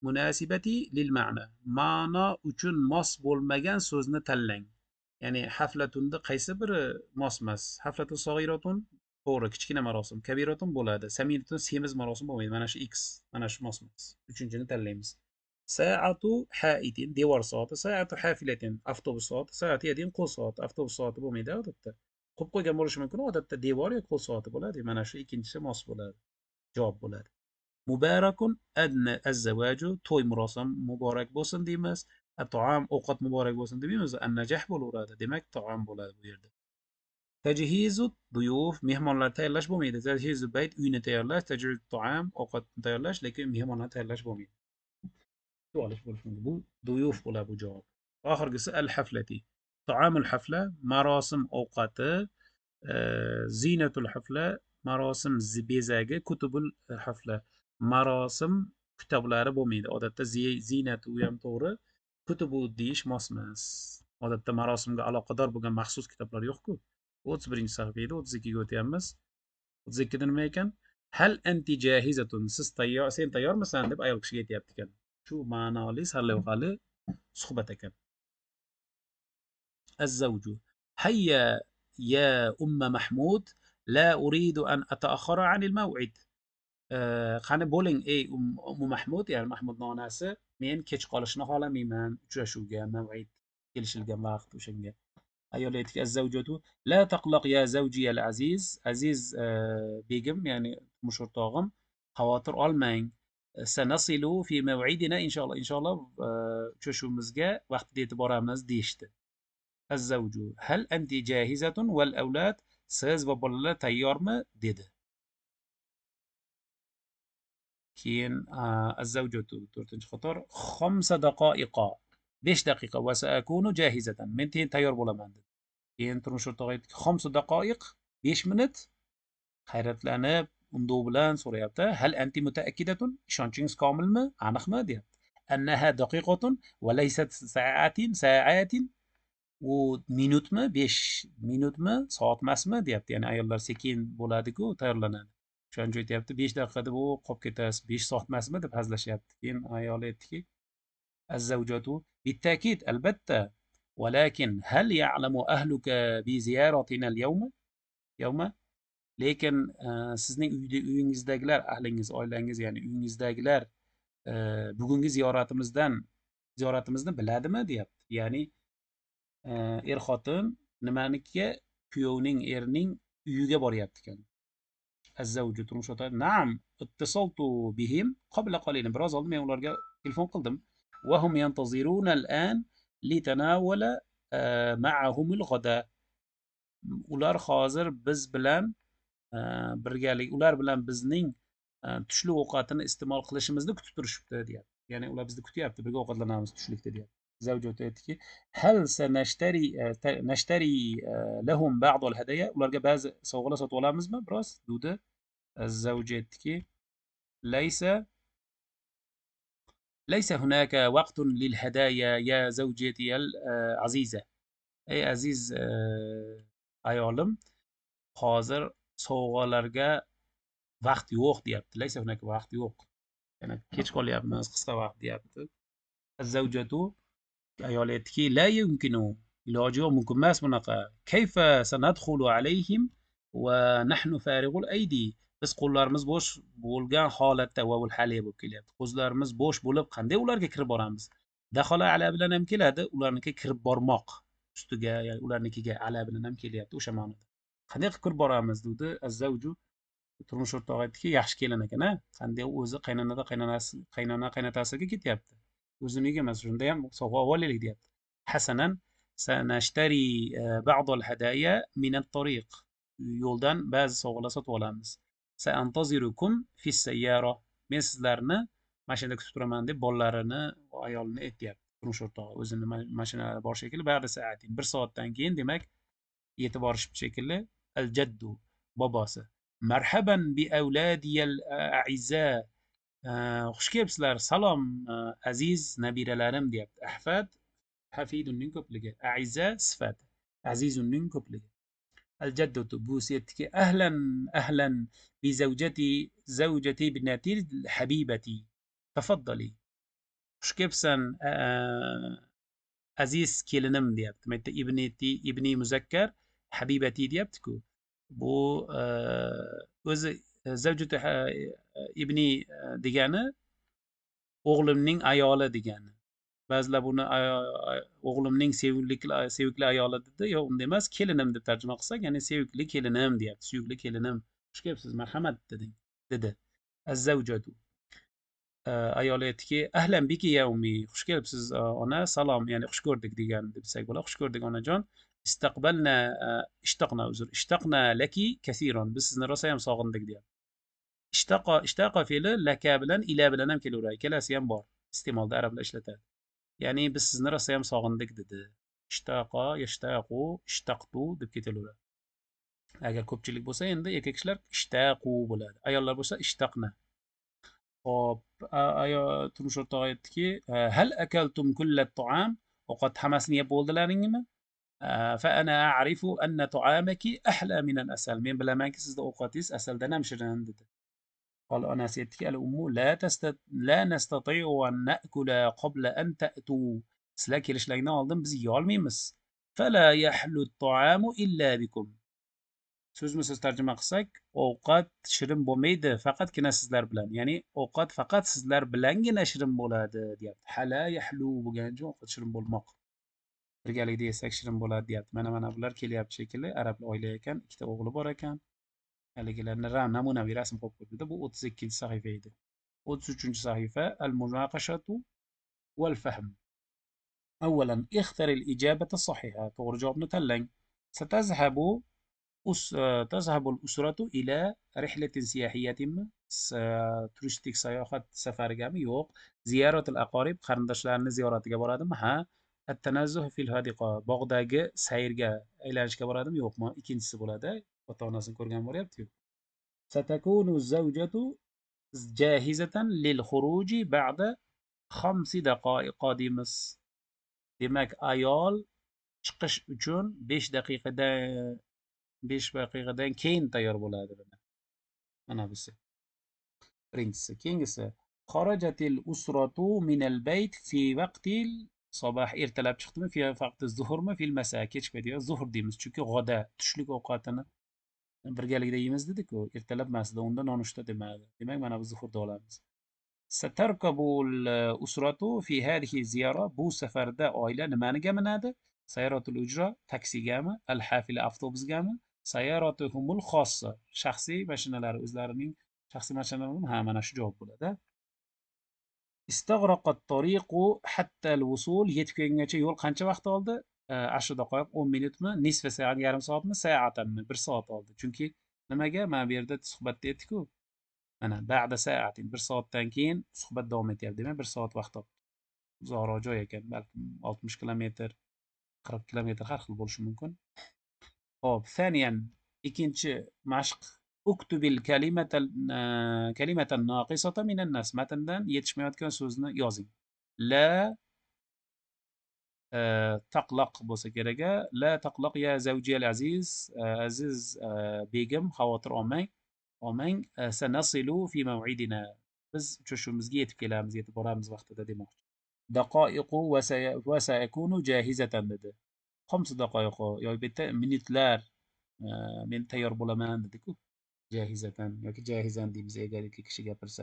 munasibati lil ma'na. Ma'no uchun mos bo'lmagan so'zni tanlang. Ya'ni haflatunda qaysi biri mos emas? Haflatun sag'iratun, to'g'ri, kichkina marosim. Kabiratun bo'ladi. Saminatun semiz marosim bo'lmaydi. Mana shu x, mana shu mos emas. Uchinchini tanlaymiz. Sa'atu haitin, devor soati. Sa'atu hafilatin, avtobus soati. Sa'atu yadin, qo'l soati. Avtobus soati bo'lmaydi odatda. Qo'yib qo'ygan bo'lishi mumkin, odatda devor yo qo'l soati bo'ladi. Mana shu ikkinchisi mos bo'ladi. Javob bo'ladi. Mubarakun adna az-zawaju, to'y marosim muborak bo'lsin deymiz. Taom, ovqat muborak bo'lsin deymiz. An-najah bo'laveradi. Demak, taom bo'ladi bu yerda. Tajhizu duyuf, mehmonlar tayyorlash bo'lmaydi. Tajhizu bayt, uyni tayyorlash. Tajhizu taom, ovqatni tayyorlash, lekin mehmonlar tayyorlash bo'lmaydi. Bu duyuf bo'ladi bu javob. Oxirgisi al-haflati. طعام الحفلة، مراسم أوقاته، زينة الحفلة، مراسم بيزاگı، كتب الحفلة، مراسم kitoblar bo'lmaydi. Odatda ziynatu ham to'g'ri, kutubu deyish mos emas. Odatda marosimga aloqador bo'lgan maxsus kitoblar yo'q-ku. 31 sahifada 32ga o'tyapmiz. 32da nima ekan? Hal anti jahizatun? Siz tayyor, sen tayyormisan deb ayol kishiga aytyapti ekan. Shu ma'noli sarlavhali suhbat ekan. الزوج: هيا يا أم محمود، لا أريد أن أتأخر عن الموعد. qani bo'ling ey Mahmud, ya'ni Mahmudning onasi, men kech qolishni xohlamayman uchrashuvga, mav'id kelishilgan vaqt o'shanga. Ayol aytdiki: "Az-zawjatu la taqlaq ya zawji al-aziz." Aziz begim, ya'ni turmush o'rtog'im, xavotir olmang. Sanasilu fi maw'idina inshaalloh. Inshaalloh uchrashuvimizga vaqtida yetib boramiz deyishdi. Az-zawju: "Hal anti jahizatun wal awlad?" Siz va bolalar tayyormi dedi. keyin az-zawjatu 4-qator 5 daqoiqa 5 daqiqa va saakunu jahizatan, men tayyor bo'laman dedi. Keyin turmush o'rtog'i aytdiki: 5 daqoiq 5 minut. Hayratlanib unduv bilan so'rayapti: "Hal anti mutaakidatun?" Ishonchingiz komilmi, aniqmi deyapti. "Annaha daqiqatun va laysat sa'atin." U minutmi, 5 minutmi, soat emasmi deyapti. Ya'ni ayollar sekin bo'ladi-ku, tayyorlanadi. O'shaning uchun aytyapti 5 daqiqa deb u qolib ketasiz, 5 soat emasmi deb hazillashyapti. Keyin ayoli aytdiki: "Az-zawjatu bitakid albatta, walakin hal ya'lamu ahluka bi ziyaratina al-yawma?" Lekin sizning uyingizdagilar, ahlingiz, oilangiz, ya'ni uyingizdagilar bugungi ziyoratimizni biladimi deyapti. Ya'ni er xotin nimanikiga? Kuyovning, erning uyiga boryapti ekan. Az-zawju turmush o'rtog'i: "Na'am, ittisaltu bihim qabla qalilin." Biroz oldin men ularga telefon qildim. "Wa hum yantaziruna al-an litanawala ma'ahum al-ghada." Ular hozir biz bilan birgalik, ular bilan bizning tushlik ovqatini iste'mol qilishimizni kutib turishibdi deyapti. Ya'ni ular bizni kutyapti, birga ovqatlanamiz tushlikda deyapti. Zavjot aytdiki: "Hal nashtari lahum ba'd al-hadaya?" Ularga ba'zi sovg'alar sotib olamizmi biroz dedi. Zavj aytdiki: "Laysa hunaka waqtun lil hadaya ya zawjati al-aziza." Ey aziz ayolim, hozir sovg'alarga vaqt yo'q deyapti. Laysa hunaka vaqt yo'q. Ya'ni kech qolyapmiz, qisqa vaqt deyapti. Az-zawjatu ayol aytdiki: "La yumkinu." Iloji yo'q, mumkin emas bunaqa. "Kayfa sanadkhulu alayhim wa nahnu farigul aydi." Biz qo'llarimiz bo'sh bo'lgan holatda, vavul haliya bo'lib kelyapti. Qo'llarimiz bo'sh bo'lib qanday ularga kirib boramiz? Daxola ala bilan ham keladi, ularnikiga kirib bormoq ustiga, ya'ni ularnikiga ala bilan ham kelyapti o'sha ma'noda. Qanday qilib kirib boramiz dedi. Az-zawju turmush o'rtog'i aytdiki: "Yaxshi kelin ekan-a, qanday o'zi qaynona qaynotasiga ketyapti. O'zini uyga emas, shunda ham sovg'a olib olaylik deyapti. Hasanan sanashtari ba'd al-hadaya min at-tariq. Yo'ldan ba'zi sovg'alar sotib olamiz. Saantazirukum fi sayyara. Men sizlarni mashinada kutib turaman deb bolalarini va ayolini aytyapti. Turmush o'rtog'i o'zini mashinada bor shekilli, ba'da saatin 1 soatdan keyin demak yetib borishibdi shekilli. Al-jaddu bobosi: "Marhaban bi avladiyal a'izza." Xush kelibsizlar, salom aziz nabiralarim deyapti. Ahfad hafidunning ko'pligi, a'izza sifat, azizunning ko'pligi. Al-jaddatu busi aytdiki: ahlan bi zawjati ibnati habibati. Tafaddali. Xush kelibsan aziz kelinim deyapti. Bu yerda ibni muzakkar, habibati deyapti-ku. Bu o'zi zavjati ibni degani o'g'limning ayoli degani. Ba'zilar buni o'g'limning sevimli ayoli dedi. Yo'q, unda emas, kelinim deb tarjima qilsak, ya'ni sevimli kelinim deyapti. Suyukli kelinim. Xush kelibsiz, marhamat dedi. Az-zawjatu ayol aytdiki: "Ahlan biki ya ummi." Xush kelibsiz ona, salom, ya'ni xush ko'rdik degan desak bo'ladi. Xush ko'rdik onajon. Ishtaqna laki kasiran. Biz sizni rosa ham sog'indik deyapti. Ishtaqa fe'li laka bilan ila bilan ham kelaveradi. Ikkalasi ham bor. Iste'molda arablar ishlatadi. Ya'ni biz sizni rosa ham sog'indik dedi. ishtaqa, yashtaqu, ishtaqtu deb ketaveradi. Agar ko'pchilik bo'lsa, endi erkak kishilar ishtaqu bo'ladi. Ayollar bo'lsa ishtaqna. Hop, turmush o'rtog'i aytdiki, hal akaltum kullat ta'am? Ovqat hammasini yeb bo'ldilaringmi? Fa ana a'rifu anna ta'amaki ahla min al-asal. Men bilamanki sizning ovqatingiz asaldan ham shirin dedi. قال onasi aytdiki, al-ummu la nastati'u an na'kula qabla an ta'tu. Sizlar kelishlaridan oldin biz yeya olmaymiz. Fala yahlu at-ta'amu illa bikum. So'zma so'z tarjima qilsak, ovqat shirin bo'lmaydi faqatgina sizlar bilan. Ya'ni ovqat faqat sizlar bilangina shirin bo'ladi, deyapti. Hala yahlu bo'lgani uchun ovqat shirin bo'lmoq. Birgalikda yesak shirin bo'ladi, deyapti. Mana bular kelyapti shekilli. Arab oila ekan, ikkita o'g'li bor ekan. Haligilarni namunaviy rasm qo'yib qo'ydi. Bu 32 sahifa edi. 33 sahifa al-munaqashatu wal fahm. أولا اختر الإجابة الصحيحة. to'g'ri javobni tanlang. تذهب الأسرة إلى رحلة سياحية. turistik sayohat safarigami? Yo'q. زيارة الأقارب. qarindoshlarni ziyoratiga boradimi? Ha. التنزه في الحديقة. bog'dagi sayrga aylanishga boradimi? Yo'qmi? Ikkinchisi bo'ladi. Ota-onasini ko'rgan bo'lyapti-yu. ستكون الزوجة جاهزة للخروج بعد 5 دقائق deymiz. Demak, ayol chiqish uchun 5 daqiqadan keyin tayyor bo'ladi. Mana busi. Birinchisi. Keyingisi. Xarajatil usratu minal bayt fi vaqtil sabah. Ertalab chiqdimi? Fi vaqti zuhurmi? Fil masa. Kech payt. Zuhur deymiz. Chunki g'oda, tushlik ovqatini birgalikda yeymiz dedik-ku. Ertalab emasdi. Unda nonushta demadi. Demak, mana biz zuhurda olamiz. ستركب الأسرة في هذه الزيارة. bu safarda oila nimaniga minadi? Sayaratul ujra, taksigami? Al-hafila, avtobusgami? Sayaratuhumul xossa, shaxsiy mashinalari, o'zlarining shaxsiy mashinalari. Ha, mana shu javob bo'ladi. استغرق الطريق حتى الوصول. yetib kelgungacha yo'l qancha vaqt oldi? 10 daqiqa, 10 minutmi? Nisfa soat, yarim soatmi? Soatanmi? 1 soat oldi. Chunki nimaga? Mana bu yerda suhbatda aytdik-ku. Mana ba'da soatin, 1 soatdan keyin suhbat davom etyapti. Demak, 1 soat vaqt oldi. Uzoqroq joy ekan, balkim 60 kilometr, 40 kilometr har xil bo'lishi mumkin. Hop, thaniyan, ikkinchi mashq. Uktubil kalimatan naqisata minan nas. Matndan yetishmayotgan so'zni yozing. La taqlaq bo'lsa kerak. La taqlaq ya zawjiyal aziz. Aziz begim, xavotir olmang. Sanasilu fi maw'idina. Biz uchrashuvimizga yetib kelamiz, yetib boramiz vaqtida demoqchi. Daqoiqu va sayakunu jahizatan dedi. 5 daqiqa yoki bitta minutlar men tayyor bo'laman dedi-ku. Jahizatan yoki jahizan deymiz agar ikki kishi gapirsa.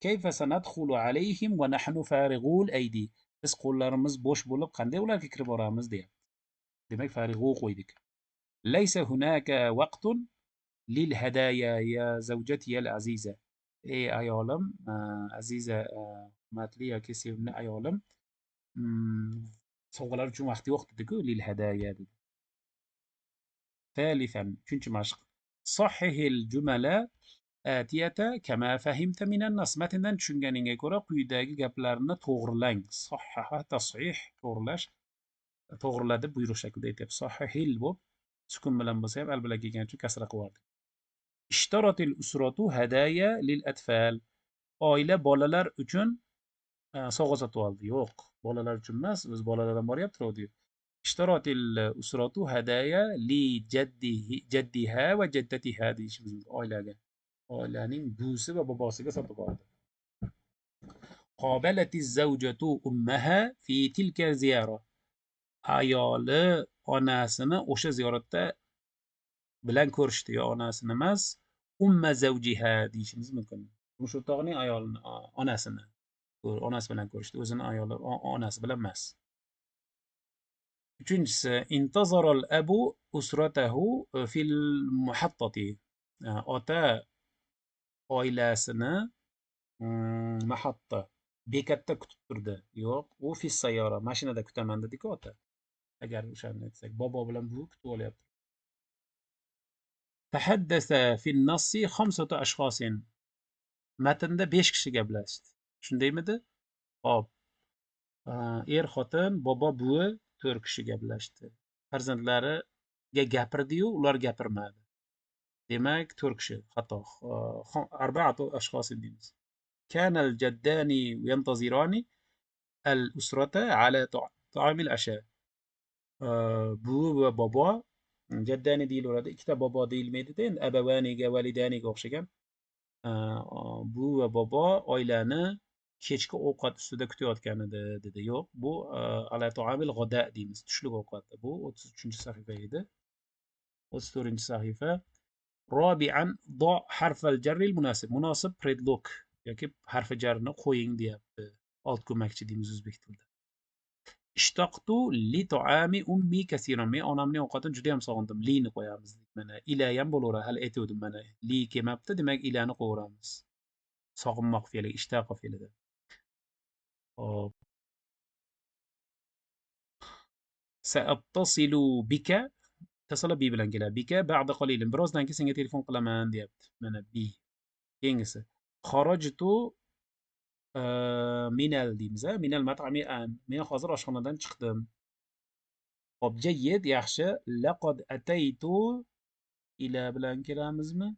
Kayfa sanadkhulu alayhim wa nahnu farigul aydi. Biz qo'llarimiz bo'sh bo'lib qanday ularga kirib boramiz deyapti. Demak, farig'u qo'ydik. Laysa hunaka waqtun lil hadaya ya zawjati al aziza. Ey ayolim, aziza, hurmatli yoki sevimli ayolim, sovg'alar uchun vaqt yo'q dedi-ku, lil hadaya dedi. Thalithan, 3-mashq. Sahihil jumala atiyata kama fahimta minan nas. Matndan tushunganingga ko'ra quyidagi gaplarni to'g'rilang. Sahhaha, tasih, to'g'rilash. To'g'riladi buyruq shaklida aytyapti. Sahihil bo'p sukun bilan bo'lsa ham al bilan kelgani uchun kasra qilyapti. Ishtaratil usratu hadaya lil atfal. Oila bolalar uchun sovg'a sotib oldi. Yo'q, bolalar uchun emas, biz bolalardan boryapti-ku. Ishtaratil usratu hadaya li jaddiha va jaddatiha deyishimiz oilaga. Oilaning buvi va bobosiga sotib oldi. Qabalatiz zawjatu ummaha fi tilka ziyara. Ayoli onasini o'sha ziyoratda bilan ko'rishdi. Yo onasini emas, umma zawjiha deyishimiz mumkin. Turmush o'rtog'ining ayolini, onasini, onasi bilan ko'rishdi. O'zini ayoli onasi bilan emas. Uchinchisi, intazarul abu usratahu fil muhattati. Ota oilasini mahatta, bekatda kutib turdi. Yo'q, u fis sayyora, mashinada kutaman dedi-ku ota. Agar o'shani aytsak, bobo bilan buvi kutib olyapti. Tahaddasa fil nassi 5 ashxosin. Matnda 5 kishi gaplashdi. Shundaymidi? Hop. Er, xotin, bobo, buvi to'rt kishi gaplashdi. Farzandlariga gapirdi-yu, ular gapirmadi. Demak, to'rt kishi xato. Arba'atu ashxosin deymiz. كان الجدان ينتظران الأسرة على طعام العشاء. buvi va bobo jaddani deyilaveradi. Ikkita bobo deyilmaydi-da, endi abavaniga, validaniga o'xshagan. Buvi va bobo oilani kechki ovqat ustida kutayotgan edi dedi. Yo'q, bu ala to'amil g'oda deymiz, tushlik ovqati. Bu 33-sahifa edi. 34-sahifa. Robi'an do harfal jarril munasib. Munosib predlog yoki harfi jarni qo'ying deyapti. Alt ko'makchi deymiz o'zbek tilida. Ishtaqtu li to'ami ummi kasiran. Men onamning ovqatini juda ham sog'indim. Lini qo'yamiz. Mana ila ham bo'laveradi. Hali aytgandim mana. Li kelmabdi, demak ilani qo'yamiz. Sog'inmoq fe'li, ishtaqa fe'lida. Hop. Sa'attasilu bika. Tasala bi bilan keladi. Bika ba'da qalilin. Birozdan keyin senga telefon qilaman deyapti. Mana bi. Keyingisi. Kharajtu minal deymiz. Minal mat'ami an. Men hozir oshxonadan chiqdim. Hop, jayyid, yaxshi. Laqad ataytu ila bilan kelamizmi?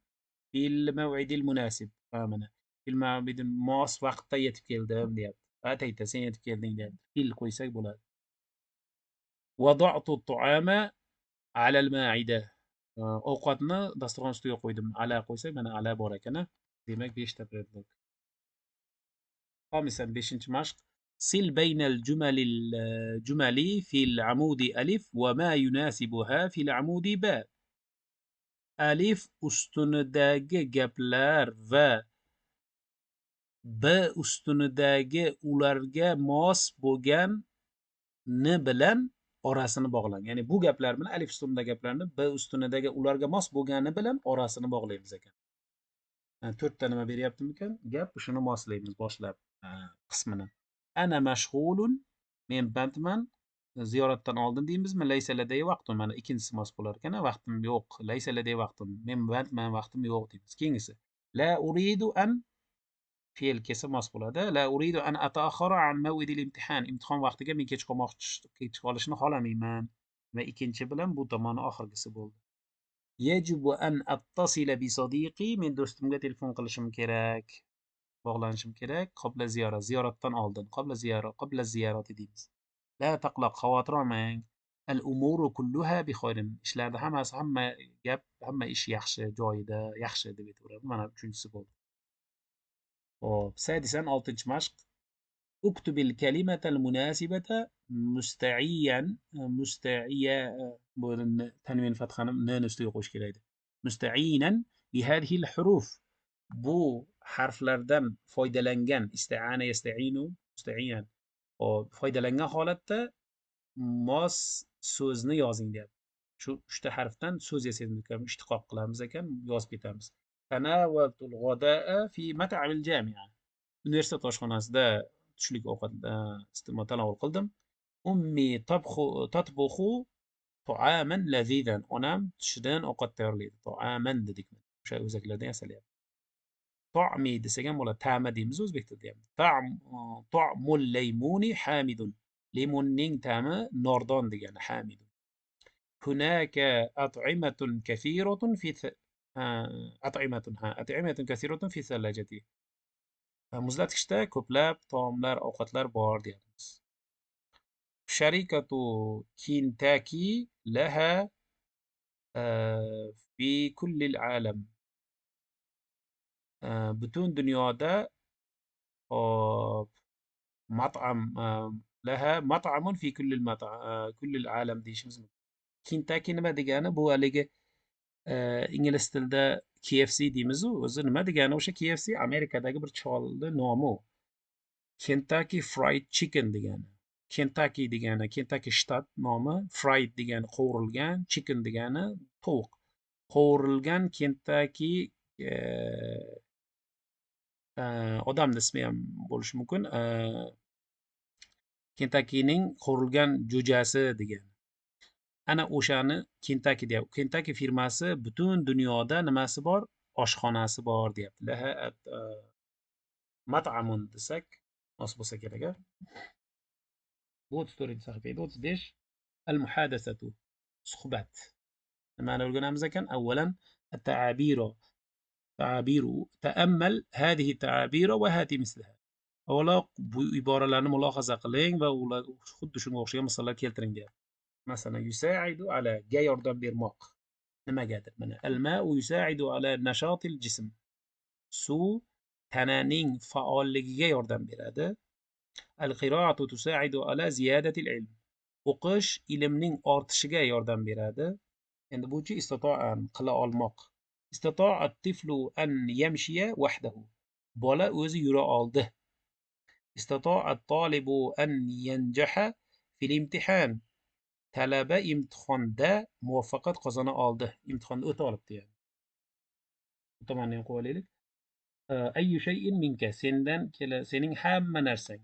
Fil mav'idil munasib. Mana. Fil mav'idil mos vaqtda yetib keldim deyapti. Atayta, sen yetib kelding deyapti. Fil qo'ysak bo'ladi. Wada'tu at-ta'ama ala al-ma'ida. Ovqatni dasturxon ustiga qo'ydim. Ala qo'ysak, mana ala bor ekan. Demak 5 ta predlog. خامسا 5-mashq. sil baynal jumali fil amudi alif va ma yunasibuha fil amudi ba. Alif ustunidagi gaplar va b ustunidagi ularga mos bo'lgani bilan orasini bog'lang. Ya'ni bu gaplar bilan alif ustunidagi gaplarni b ustunidagi ularga mos bo'lgani bilan orasini bog'laymiz ekan. 4 ta nima beryaptimikan? Gap, shuni moslaymiz boshlab qismini. Ana mashg'ulun, men bandman. Ziyoratdan oldin deymizmi? Laysa laday vaqtun. Mana ikkinchisi mos bo'lar ekan. Vaqtim yo'q. Laysa laday vaqtun. Men bandman, vaqtim yo'q deymiz. Keyingisi. La uridu an fe'l kelsa mos bo'ladi. La uridu an ata'akhkhara an maw'idil imtihon. Imtihon vaqtiga men kech qolishni xohlamayman. Va ikkinchi bilan bu tomoni oxirgisi bo'ldi. Yajibu an attasila bi sadiqi. Men do'stimga telefon qilishim kerak. Bog'lanishim kerak. Qabla ziyorat. Ziyoratdan oldin. Qabla ziyarati deymiz. La taqlaq, xavotir olmang. Al umuru kulluha bi khayrin. Ishlarda hammasi, hamma gap, hamma ish yaxshi, joyida, yaxshi deb aytaveradi. Mana 3-chisi bo'ldi. Hop, sadisan 6-mashq. Uktubil kalimatal munasibata musta'iyan. Musta'iya bo'ldi. Tanvin fathani n ustiga qo'yish kerak edi. Musta'inan bi hadhihi al huruf. Bu harflardan foydalangan, isti'ana yasta'inu musta'inan. Foydalangan holatda mos so'zni yozing deyapti. Shu 3 ta harfdan so'z yasaymiz ekan, ishtiqoq qilamiz ekan, yozib ketamiz. Tanawaltul ghadaa fi mat'amil jami'a. Universitet oshxonasida tushlik ovqatni tanovul qildim. Ummi tatbukhu ta'aman lazidan. Onam tushidan ovqat tayyorlaydi. Ta'aman dedik. O'sha o'zaklardan yasalyapti. Ta'mi desak ham bo'ladi. Ta'ma deymiz o'zbek tilida ham. Ta'mul laymuni hamidun. Limonning ta'mi nordon degani hamidun. Hunaka at'imatun kathiratun fi at'imatun kathiratun fi thalajati. Muzlatgichda ko'plab taomlar, ovqatlar bor deyapmiz. Sharikatu Kentucky laha fi kulli al-alam. Butun dunyoda mat'am laha mat'amun fi kulli al-alam deyishimiz mumkin. Kentucky nima degani? Bu haligi ingliz tilida KFC deymiz. O'zi nima degani? O'sha KFC Amerikadagi bir cholni nomi. Kentucky Fried Chicken degani. Kentucky degani Kentucky shtat nomi, fried degani qovurilgan, chicken degani tovuq. Qovurilgan Kentucky odamning ismi ham bo'lishi mumkin. Kentuckyning qovurilgan jo'jasi degani. Ana o'shani Kentucky deyapti. Kentucky firmasi butun dunyoda nimasi bor? Oshxonasi bor deyapti. Laha mat'amun desak mos bo'lsa kerak. Bu 34-sahifa edi. 35 المحادثة صحبت. معنى o'rganamiz ekan. أولا التعابير تأمل هذه التعابير وهذه مثلها. أولا bu iboralarni mulohaza qiling va ular xuddi shunga o'xshagan misollar keltiring deyapti. Masalan, يساعد على ga yordam bermoq. Nimagadir. Mana الماء يساعد على نشاط الجسم. Suv tananing faolligiga yordam beradi. القراءة تساعد على زيادة العلم. O'qish ilmning ortishiga yordam beradi. Endi buchi istito'a qila olmoq. استطاع الطفل أن يمشي وحده. bola o'zi yura oldi. استطاع الطالب أن ينجح في الامتحان. talaba imtihonda muvaffaqiyat qozona oldi. Imtihonda o'ta olibdi yani. Bu tomonni ham qo'yib olaylik. أي شيء منك sendan sening hamma narsang.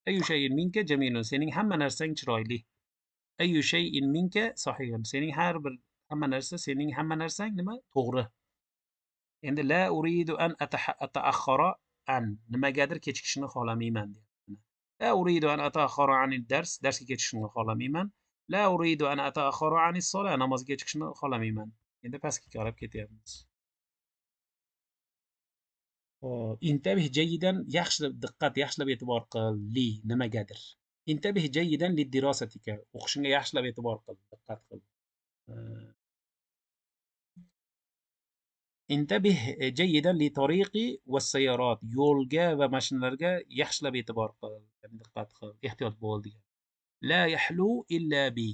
أي شيء منك جميل sening hamma narsang chiroyli. أي شيء منك صحيح sening har bir hamma narsa sening hamma narsang nima to'g'ri. Endi la uridu an ataakhkhara an nimagadir kechikishni xohlamayman deyapti. La uridu an ataakhkhara anid dars darsga kechikishni xohlamayman. La uridu an ataakhkhara anis sola namozga kechikishni xohlamayman. Endi pastga qarab ketyapmiz. انتبه جيدا yaxshilab diqqat yaxshilab e'tibor qil li nimagadir. انتبه جيدا lidirasatika o'qishingga yaxshilab e'tibor qil diqqat qil. انتبه جيدا لطريق والسيارات yo'lga va mashinalarga yaxshilab e'tibor qil ya'ni diqqat qil ehtiyot bo'l degan. La yahlu illa bi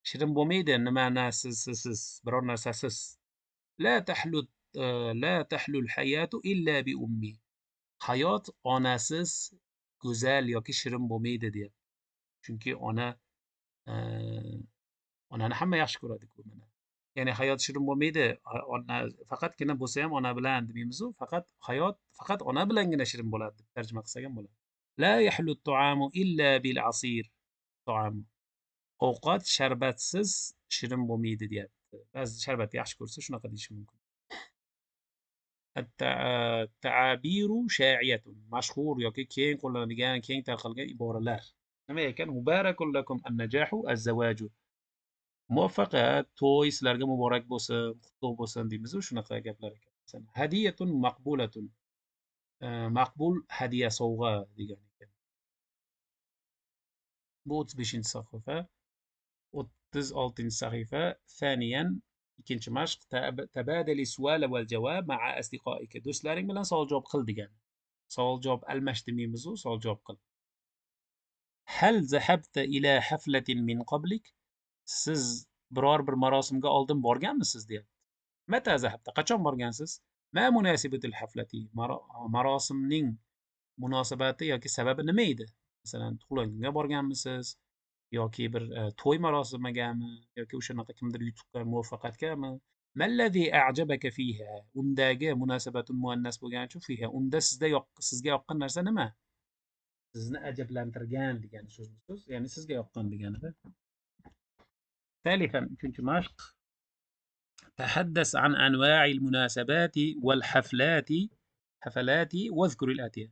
shirin bo'lmaydi nima narsasiz biror narsasiz. La tahlu la tahlu al-hayatu illa bi ummi. Hayot onasiz go'zal yoki shirin bo'lmaydi deyapti. Chunki onani hamma yaxshi ko'radi-ku mana. Ya'ni hayot shirin bo'lmaydi. Ona faqatgina bo'lsa ham ona bilan demaymiz-ku. Hayot faqat ona bilangina shirin bo'ladi deb tarjima qilsak ham bo'ladi. La yahlu at-ta'amu illa bil asir. Ta'am. Ovqat sharbatsiz shirin bo'lmaydi deyapti. Ba'zi sharbatni yaxshi ko'rsa shunaqa deyish mumkin. At-ta'abiru sha'iyatun. Mashhur yoki keng qo'llanadigan, keng tarqalgan iboralar. Nima ekan? Mubarakun lakum an-najahu az-zawaju. Muvaffaqiyat, to'y sizlarga muborak bo'lsin, qutlug' bo'lsin deymiz-ku, shunaqa gaplar ekan. Hadiyatun maqbulatun. Maqbul hadiya sovg'a degan ekan. Bu 35-sahifa. 36-sahifa. Thaniyan ikkinchi mashq tabadali suala val javob ma'a asdiqoika. Do'stlaring bilan savol javob qil degan. Savol javob almash demaymiz-ku, savol javob qil. Hal zahabta ila haflatin min qablik? Siz biror bir marosimga oldin borganmisiz deyapti. Mata zahabta? Qachon borgansiz? Ma munasibatul haflati? Marosimning munosabati yoki sababi nima edi? Masalan, tug'ilganga borganmisiz? yoki bir to'y marosimigami yoki o'shanaqa kimdir yutuqqa muvaffaqiyatgami? Mallazi a'jabaka fiha? Undagi munosabatun muannas bo'lgani uchun fiha unda sizga yoqqan narsa nima? Sizni ajablantirgan degan so'z. Ya'ni sizga yoqqan deganida. ثالثا uchinchi mashq تحدث عن أنواع المناسبات والحفلات واذكر الآتية.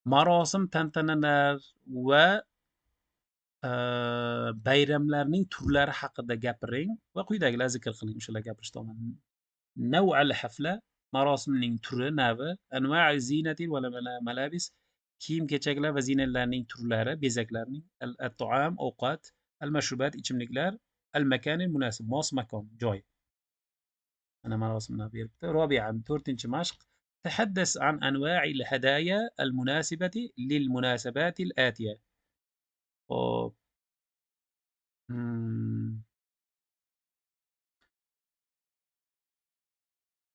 marosim tantanalar va bayramlarning turlari haqida gapiring va quyidagilar zikr qiling. O'shalar gapirish tomon. Naw' al-hafla marosimning turi navi, anwa' zinati va malabis kiyim-kechaklar va zinalarning turlari, bezaklarning, at-ta'am ovqat, al-mashrubat ichimliklar, al-makan munasib mos makon joy. Mana marosimni beribdi. Robi'an 4-chi mashq تحدث عن أنواع الهدايا المناسبة للمناسبات الآتية.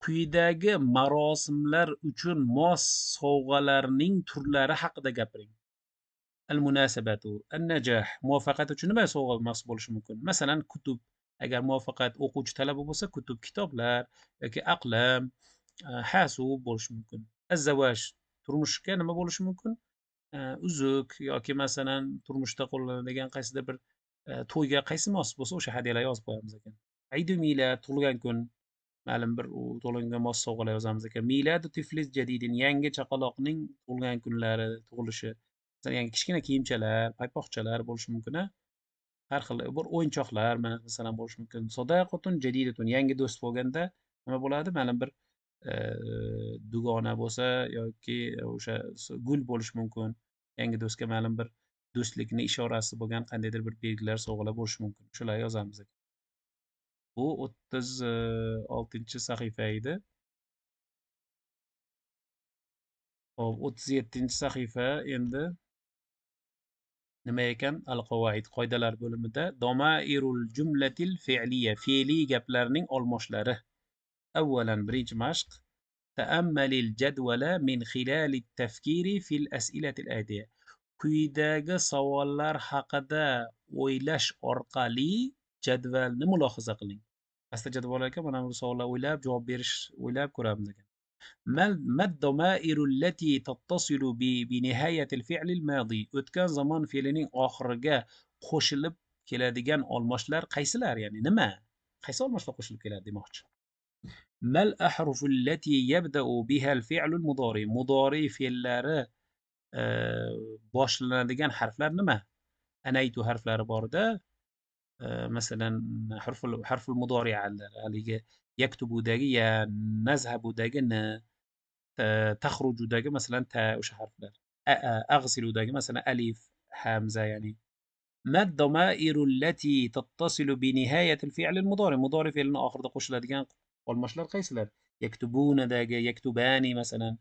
Quyidagi marosimlar uchun mos sovg'alarning turlari haqida gapiring. Al-munasabatu, an-najah, muvaffaqiyat uchun nima sovg'a mos bo'lishi mumkin? Masalan, kutub, agar muvaffaqiyat o'quvchi talaba bo'lsa, kutub kitoblar yoki aqlam, hasub bo'lishi mumkin. Az-zawaj, turmushga nima bo'lishi mumkin? Uzuk yoki masalan turmushda qo'llanadigan qaysidir bir to'yga qaysi mos bo'lsa o'sha hadyalar yozib qo'yamiz ekan. Aydu milad, tug'ilgan kun, ma'lum bir tug'ilganga mos sovg'alar yozamiz ekan. Miladu tiflis jadidin, yangi chaqaloqning tug'ilgan kunlari, tug'ilishi. Yani kichkina kiyimchalar, paypoqchalar bo'lishi mumkin. Har xil bir o'yinchoqlar masalan bo'lishi mumkin. Sodaqatun jadidatun yangi do'st bo'lganda nima bo'ladi? Ma'lum bir dugona bo'lsa yoki o'sha gul bo'lishi mumkin. Yangi do'stga ma'lum bir do'stlikni ishorasi bo'lgan qandaydir bir belgilar, sovg'alar bo'lishi mumkin. Shularni yozamiz. Bu 36 sahifa edi. Hop, 37 sahifa endi nima ekan? Al-Qovaid qoidalar bo'limida domairul jumlatil fe'liya fe'li gaplarning olmoshlari. Avvalan birinchi mashq ta'ammalil jadvala min xilalit tafkiri fil as'ilatil atiya. Quyidagi savollar haqida o'ylash orqali jadvalni mulohaza qiling. Pastda jadval ekan, mana bu savollar o'ylab javob berish o'ylab ko'ramiz ekan. ما الضمائر التي تتصل بنهاية الفعل الماضي o'tgan zamon fe'lining oxiriga qo'shilib keladigan olmoshlar qaysilar? Ya'ni nima? Qaysi olmoshlar qo'shilib keladi demoqchi. ما الأحرف التي يبدأ بها الفعل المضارع mudori fe'llari boshlanadigan harflar nima? Anaytu harflari borda masalan harful mudori'alar haligi yaktubudagi ya, nazhabudagi na, تخرجdagi masalan ta o'sha harflar. أغسلdagi masalan alif, hamza ya'ni. ما الضمائر التي تتصل بنهاية الفعل المضارع mudori fe'lining oxirida qo'shiladigan olmoshlar qaysilar? Yaktubunadagi, yaktubani masalan,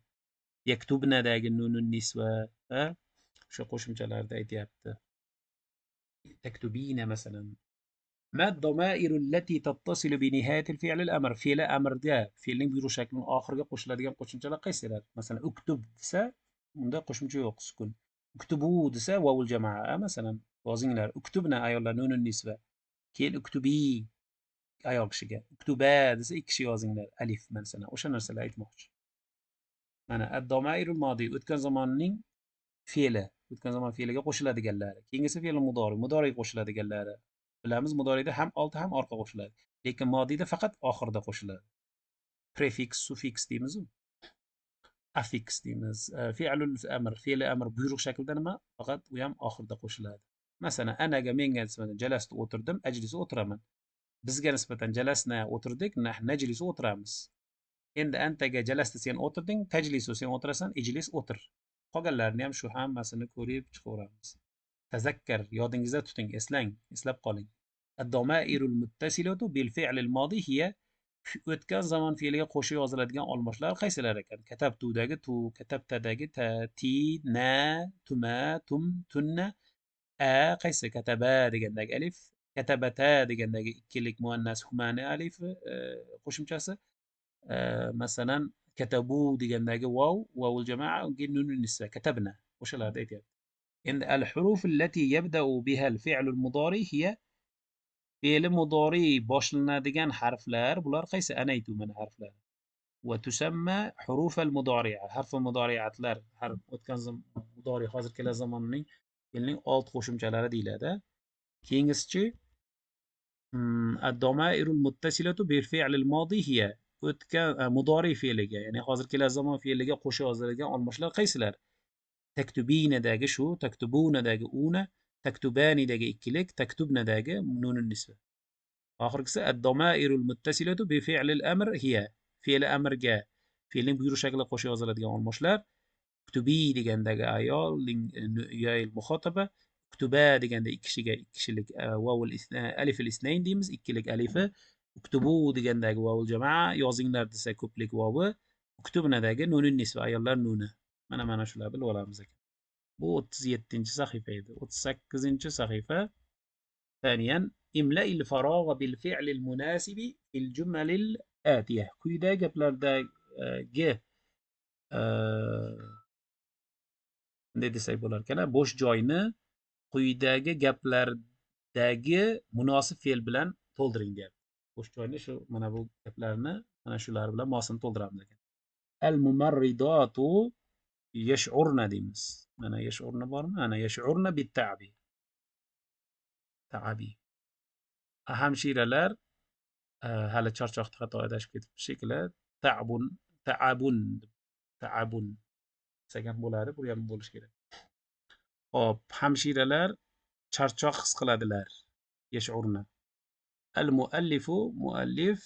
yaktubnadagi nunun nisva, o'sha qo'shimchalarda aytyapti. Taktubina masalan. ما الضمائر التي تتصل بنهاية الفعل الأمر فعل أمر ده fe'lning buyruq shaklining oxiriga qo'shiladigan qo'shimchalar qaysilar? Masalan uktub desa unda qo'shimcha yo'q, sukun. Uktubu desa vovul jamoa masalan yozinglar. Uktubna ayollar nunun nisva. Keyin uktubi ayol kishiga. Uktuba desa ikki kishi yozinglar alif masalan. O'sha narsalar aytmoqchi. Mana ad-domairul modi o'tgan zamonning fe'li, o'tgan zamon fe'liga qo'shiladiganlari. Keyingisi fe'l mudori, mudoriga qo'shiladiganlari. Bilamiz mudoriyda ham oldi ham orqa qo'shiladi. Lekin modiyda faqat oxirida qo'shiladi. Prefiks, sufiks deymiz-ku. Affiks deymiz. Fe'lul amr, fe'li amr buyruq shaklida nima? Faqat u ham oxirida qo'shiladi. Masalan, anaga menga nisbatan jalastu o'tirdim, ajlisu o'tiraman. Bizga nisbatan jalasna o'tirdik, najlisu o'tiramiz. Endi antaga jalasda sen o'tirding, tajlisu sen o'tirasan, ijlis o'tir. Qolganlarini ham shu hammasini ko'rib chiqaveramiz. Tazakkar, yodingizda tuting, eslang, eslab qoling. Ad-domairul muttasilatu bil fi'lil modi hiya o'tgan zamon fe'liga qo'shib yoziladigan olmoshlar qaysilar ekan? Katabtudagi tu, katabtadagi ta, ti, na, tuma, tum, tunna, a qaysi? Kataba degandagi alif, katabata degandagi ikkilik muannas humani alif qo'shimchasi. Masalan katabu degandagi vav, vavul jamoa, nunun nisva, katabna. O'shalarni aytyapti. إن الحروف التي يبدأ بها الفعل المضارع هي fe'li mudori boshlanadigan harflar bular qaysi? Anaytu mana harflar. Va tusamma huruf al-mudori'a harf mudori'atlar harf o'tgan mudori hozir kelasi zamonning fe'lining old qo'shimchalari deyiladi. Keyingisichi ad-domair al-muttasilatu bil fi'l al-modi hiya o'tgan mudori fe'liga ya'ni hozir kelasi zamon fe'liga qo'shib yoziladigan olmoshlar qaysilar? Taktubinadagi shu, taktubunadagi una, taktubanidagi ikkilik, taktubnadagi nunun nisva. Oxirgisi ad-domairul muttasilatu bi fi'lil amr hiya. Fe'li amrga fe'lning buyruq shaklida qo'shib yoziladigan olmoshlar. Uktubi degandagi ayolning ya'il muxotaba, uktuba deganda ikki kishilik vovul alif al-isnayn deymiz, ikkilik alifi. Uktubu degandagi vovul jamoa, yozinglar desa ko'plik vovi. Uktubnadagi nunun nisva ayollar nuni. Mana shular bilib olamiz ekan. Bu 37-sahifa edi. 38-sahifa. Thaniyan imla'i al-faragha bil fi'l al-munasib fil jumal al-atiya. Quyidagi gaplardagi bunday desak bo'lar ekan, bo'sh joyni quyidagi gaplardagi munosib fe'l bilan to'ldiring deyapti. Bo'sh joyni shu mana bu gaplarni mana shular bilan mosini to'ldiramiz ekan. Al-mumarridatu yash'urna deymiz. Mana yash'urna bormi? Mana yash'urna bit-ta'bi. Ta'abi. Hamshiralar hali charchoqda xato adashib ketib shekilli ta'abun degan bo'ladi. Bu ham bo'lish kerak. hop hamshiralar charchoq his qiladilar, yash'urna. Muallif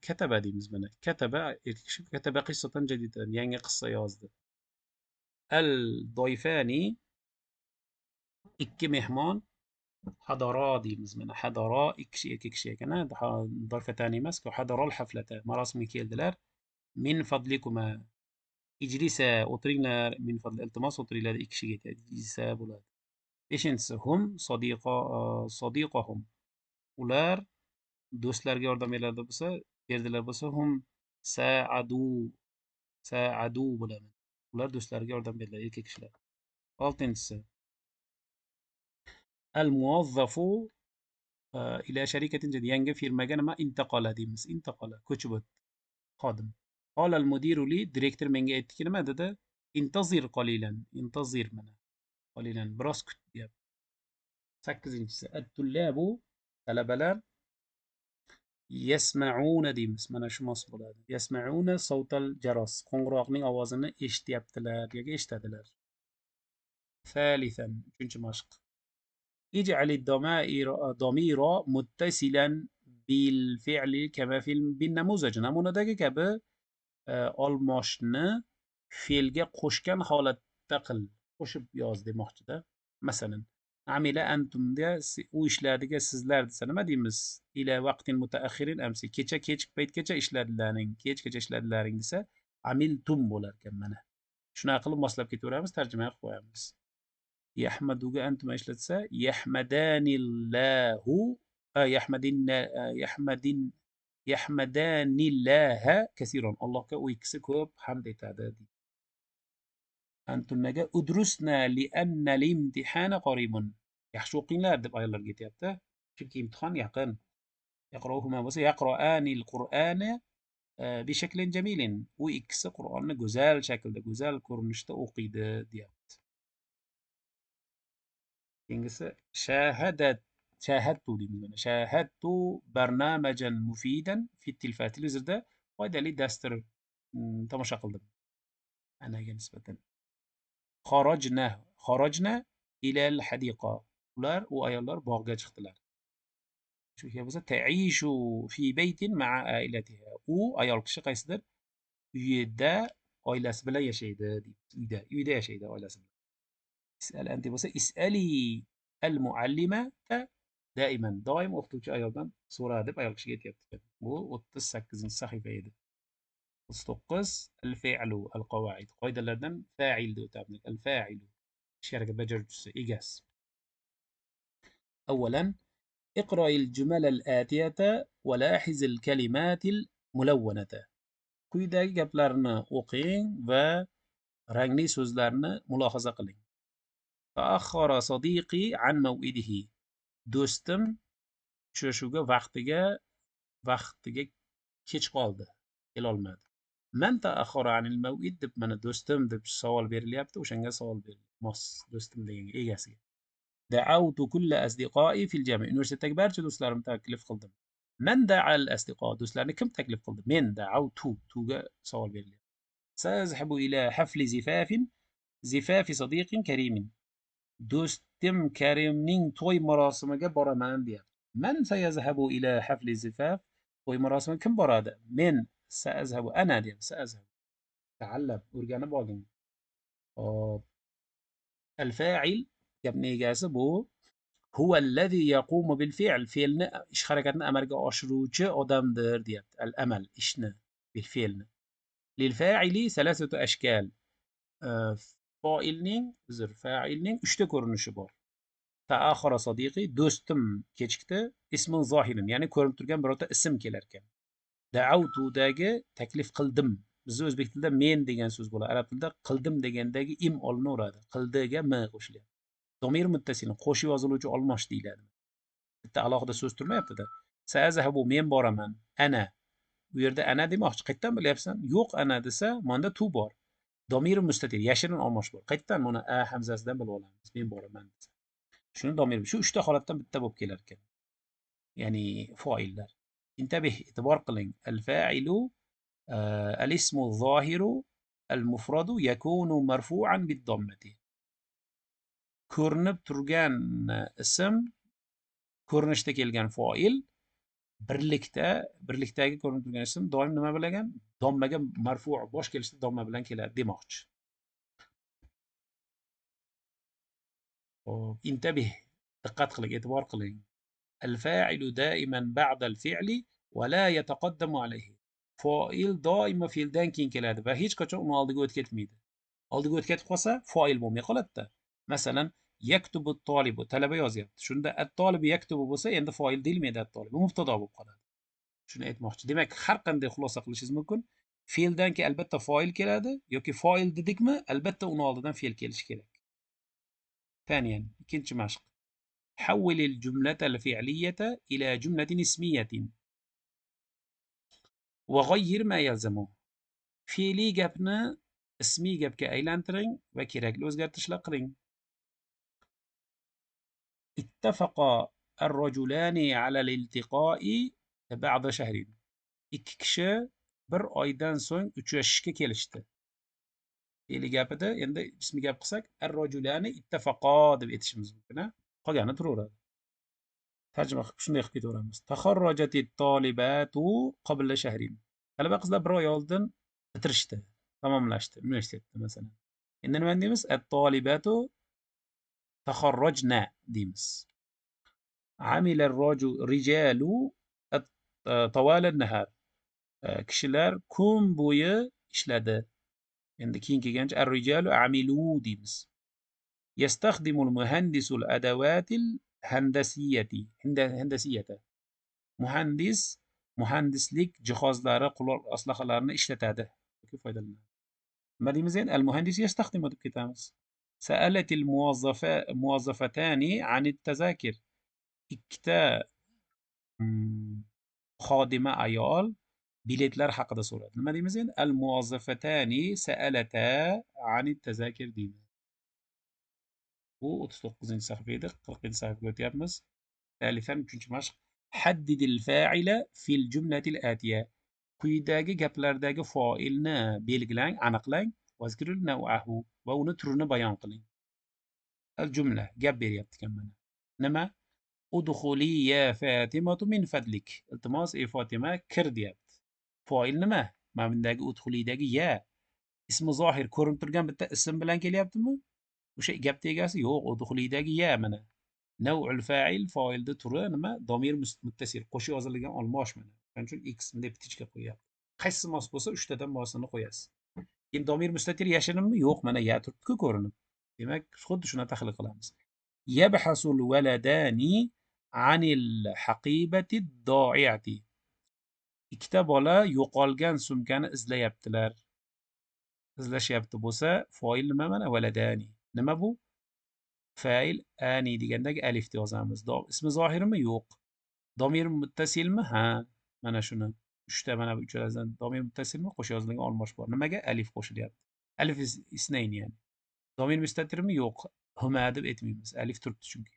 kataba deymiz mana. Kataba erkak kishi kataba qissatan jadidatan yangi qissa yozdi. Doifani ikki mehmon hadara deymiz mana. Hadara ikki kishi erkak kishi ekan, doifatani emas-ku. Hadarol haflata marosimga keldilar. Min fadlikuma ijlisa o'tiringlar, min fadli iltimos o'tiringlar ikki kishiga aytadi. Ijlisa bo'ladi. Beshinchisi hum sodiqahum. Ular do'stlarga yordam berdilar bo'lsa hum saadu bo'ladi. Ular do'stlariga yordam berdilar erkak kishilar. Oltinchisi al muwazzafu ila sharikatin jadid yangi firmaga nima intaqala deymiz. Intaqala ko'chib o'tdi xodim. Qala al mudiru li direktor menga aytdiki nima dedi? Intazir qalilan. Intazir mana. Qalilan biroz kut deyapti. 8-inchisi at-tullabu talabalar yasma'una deymiz. Mana shu mos bo'ladi. Yasma'una savtal jaros. Qo'ng'iroqning ovozini eshityaptilar yoki eshitadilar. Thalithan 3-chi mashq. اجعل الضمير متصلا بالفعل كما في بالنموذج. namunadagi kabi olmoshni fe'lga qo'shgan holatda qil. Qo'shib yoz demoqchida. Masalan, amila antumda u ishladiga sizlar desa nima deymiz? Ila vaqtin mutaakhirin amsi. Kecha paytgacha ishladilaring, kechgacha ishladilaring desa amiltum bo'lar ekan mana. Shunaqa qilib moslab ketaveramiz, tarjima qilib qo'yamiz. Yahmaduga antuma ishlatsa yahmadanillahu yahmadanillaha kasiron. Allohga u ikkisi ko'p hamd etadi. Antumnaga udrusna lianna limtihana qaribun. Yaxshi o'qinglar deb ayollarga aytyapti. Chunki imtihon yaqin. Yaqrohuma bo'lsa yaqro'anil qur'ana bishaklin jamilin. U ikkisi Qur'onni go'zal shaklda, go'zal ko'rinishda o'qiydi deyapti. Keyingisi shahadtu deymiz. Shahadtu barnamajan mufidan fi tilfat. Televizorda foydali dastur tomosha qildim. Anaga nisbatan. Kharajna ila al-hadiqa. Ular u ayollar bog'ga chiqdilar. Shu bo'lsa ta'ishu fi baytin ma'a ailatiha. U ayol kishi qaysidir uyda oilasi bilan yashaydi deydi. Uyda yashaydi oilasi bilan. Is'al anti bo'lsa is'ali al-muallimata daiman. Doim o'qituvchi ayoldan so'ra deb ayol kishiga aytyapti. Bu 38-sahifa edi. 39 al-fi'lu al-qawaid. Qoidalardan fa'il deb o'tamiz. Al-fa'ilu ish harakat bajaruvchisi, egasi. Avvalan اقرأ الجمل الآتية ولاحظ الكلمات الملونة. Quyidagi gaplarni o'qing va rangli so'zlarni mulohaza qiling. Ta'akhkhara sadiqi an maw'idihi. Do'stim uchrashuvga vaqtiga kech qoldi, kela olmadi. Man ta'akhkhara anil maw'id deb mana do'stim deb savol berilyapti, o'shanga savol berildi. Mos do'stim degan egasiga. Da'awtu kulla asdiqai fil jami'. Universitetdagi barcha do'stlarimni taklif qildim. Man da'al asdiqo. Do'stlarni kim taklif qildi? Men da'awtu. Tuga savol beriladi. Sazhabu ila hafli zifafi sadiqin karimin. Do'stim Karimning to'y marosimiga boraman deyapti. Man sayazhabu ila hafli zifaf. To'y marosimiga kim boradi? Men sa'azhabu ana deyapti. Sa'azhabu. Ta'allab, o'rganib oling. Hop. Al-fa'il gapning egasi bu huwa allazi yaqumu bil fi'l. Fe'lni ish harakatini amalga oshiruvchi odamdir deyapti. Al-amal ishni bil fe'lni. Lil fa'ili salasatu ashkal. Fa'ilning 3 ta ko'rinishi bor. Ta'akhara sadiqi, do'stim kechikdi. Ismun zohirin, ya'ni ko'rinib turgan birorta ism kelar ekan. Da'awtudagi taklif qildim. Bizning o'zbek tilida men degan so'z bo'ladi. Arab tilida qildim degandagi im olinaveradi. Qildiga m qo'shiladi. Domir muttasil qo'shib yoziluvchi olmosh deyiladi. Bitta alohida so'z turmayapti-da. Sa'azhabu men boraman. Ana. Bu yerda ana demoqchi. Qayerdan bilyapsan? Yo'q ana desa, menda tu bor. Domir mustatir, yashirin olmosh bor. Qayerdan buni a hamzasidan bilib olamiz. Men boraman desa. Shuni domir. Shu 3 ta holatdan bitta bo'lib kelar ekan. Ya'ni fa'illar. Intabih, e'tibor qiling. Al-fa'ilu al-ismu zohiru al-mufradu yakunu marfu'an bid-dammati. ko'rinib turgan ism, ko'rinishda kelgan fa'il, birlikdagi ko'rinib turgan ism doim nima bilan? Dommaga marfu' bosh kelishda domma bilan keladi demoqchi. Hop, intabih, diqqat qiling, e'tibor qiling. الفاعل دائما بعد الفعل ولا يتقدم عليه. Fa'il doimo fe'ldan keyin keladi va hech qachon uni oldiga o'tib ketmaydi. Oldiga o'tib ketib qolsa, fa'il bo'lmay qoladi-da. Masalan, yaktubu tolibu, talaba yozyapti. Shunda at-tolibu yaktubu bo'lsa, endi fa'il deyilmaydi at-tolibu, mubtado bo'lib qoladi. Shuni aytmoqchi. Demak, har qanday xulosa qilishingiz mumkin. Fe'ldan keyin albatta fa'il keladi yoki fa'il dedikmi, albatta uni oldidan fe'l kelishi kerak. ثانيا ikkinchi mashq. حول الجملة الفعلية إلى جملة اسمية وغير ما يلزمه. fe'liy gapni ismiy gapga aylantiring va kerakli o'zgartirishlar qiling. اتفق الرجلان على الالتقاء بعد شهر. ikki kishi bir oydan so'ng uchrashishga kelishdi. fe'liy gapida endi ismiy gap qilsak, ar-rajulani ittafaqo deb aytishimiz mumkin. Qolgani turaveradi. Tarjima qilib shunday qilib ketaveramiz. Taxarrajatit tolibatu qabla shahrin. Talaba qizlar bir oy oldin bitirishdi, tamomlashdi universitetni masalan. Endi nima deymiz? At-tolibatu taxarrajna deymiz. Amila rijalu tawala an-nahar. Kishilar kun bo'yi ishladi. Endi keyin kelgancha ar-rijalu amilu deymiz. يستخدم المهندس الأدوات الهندسية. muhandislik jihozlari, qurol aslahalarini ishlatadi yoki foydalanadi. Nima deymiz endi? Al-muhandis yastaxdimu deb ketamiz. سألت الموظفتان عن التذاكر. ikkita xodima ayol biletlar haqida so'radi. Nima deymiz endi? Al-muwazzafatani sa'alata ani tazakir deymiz. Bu 39-sahifa edi. 40-sahifaga o'tyapmiz. Thalithan 3-mashq. Haddid al-fa'ila fil jumlati al-atiya. Quyidagi gaplardagi fa'ilni belgilang, aniqlang. Wazkir naw'ahu va uni turini bayon qiling. Al-jumla gap beryapti mana. Nima? Udkhuli ya Fatimatu min fadlik. Iltimos ey Fatima kir deyapti. Fa'il nima? Mana bundagi udkhulidagi ya ismi zohir ko'rinib turgan bitta ism bilan kelyaptimi? O'sha gapning egasi yo'q, udkhulidagi ya mana. Naw'ul fa'il fa'ilda turi nima? Domir muttasil, qo'shib yozilgan olmosh mana. Shuning uchun x deb tichga qo'yapti. Qaysi mos bo'lsa 3 tadan mosini qo'yasiz. Endi domir mustatir yashirinmi? Yo'q, mana ya turibdi-ku ko'rinib. Demak, xuddi shuni tahlil qilamiz. Yabhasul waladani anil haqibati do'iyati. Ikkita bola yo'qolgan sumkani izlayaptilar. Izlashyapti bo'lsa, fa'il nima mana? Waladani. Nima bu? Fa'il ani degandagi alifni yozamiz. Ismi zohirmi? Yo'q. Domir muttasilmi? Ha, mana shuni. 3 ta mana bu uchalasidan domir muttasilmi? Qo'shib yozilgan olmosh bor. Nimaga? Alif qo'shilyapti. Alif isnayn yani. Domir mustatirmi? Yo'q. Huma deb aytmaymiz. Alif turibdi chunki.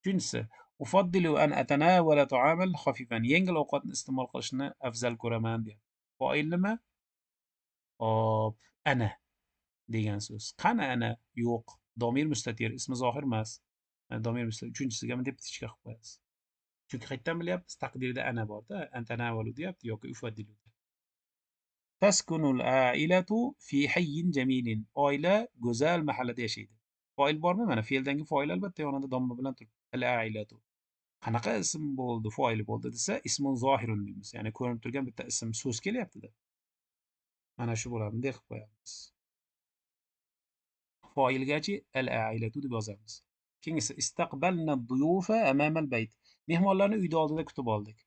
Uchinchisi, ufaddilu an atanawala ta'amal khafifan. Yengil ovqatni iste'mol qilishni afzal ko'raman deyapti. Fa'il nima? Hop, ana degan so'z. Qani ana? Yo'q. Domir mustatir, ismi zohir emas. Domir mustatir. Uchinchisiga deb tichga qilib qo'yasiz. Chunki qayerdan bilyapmiz? Taqdirda ana bor-da. Antanavalu deyapti yoki ufaddilu. Taskunul ailatu fi hayyin jamilin. Oila go'zal mahallada yashaydi. Fa'il bormi? Mana fe'ldangi fa'il albatta yonida domma bilan turibdi. Al-ailatu. Qanaqa ism bo'ldi, fa'il bo'ldi desa, ismun zohirun deymiz. Ya'ni ko'rinib turgan bitta ism so'z kelyapti-da. Mana shu bo'ladi, deb qo'yamiz. Fa'ilgachi al-ailatu deb yozamiz. Keyingisi istaqbalna ad-duyufa amama al-bayt. Mehmonlarni uyda oldida kutib oldik.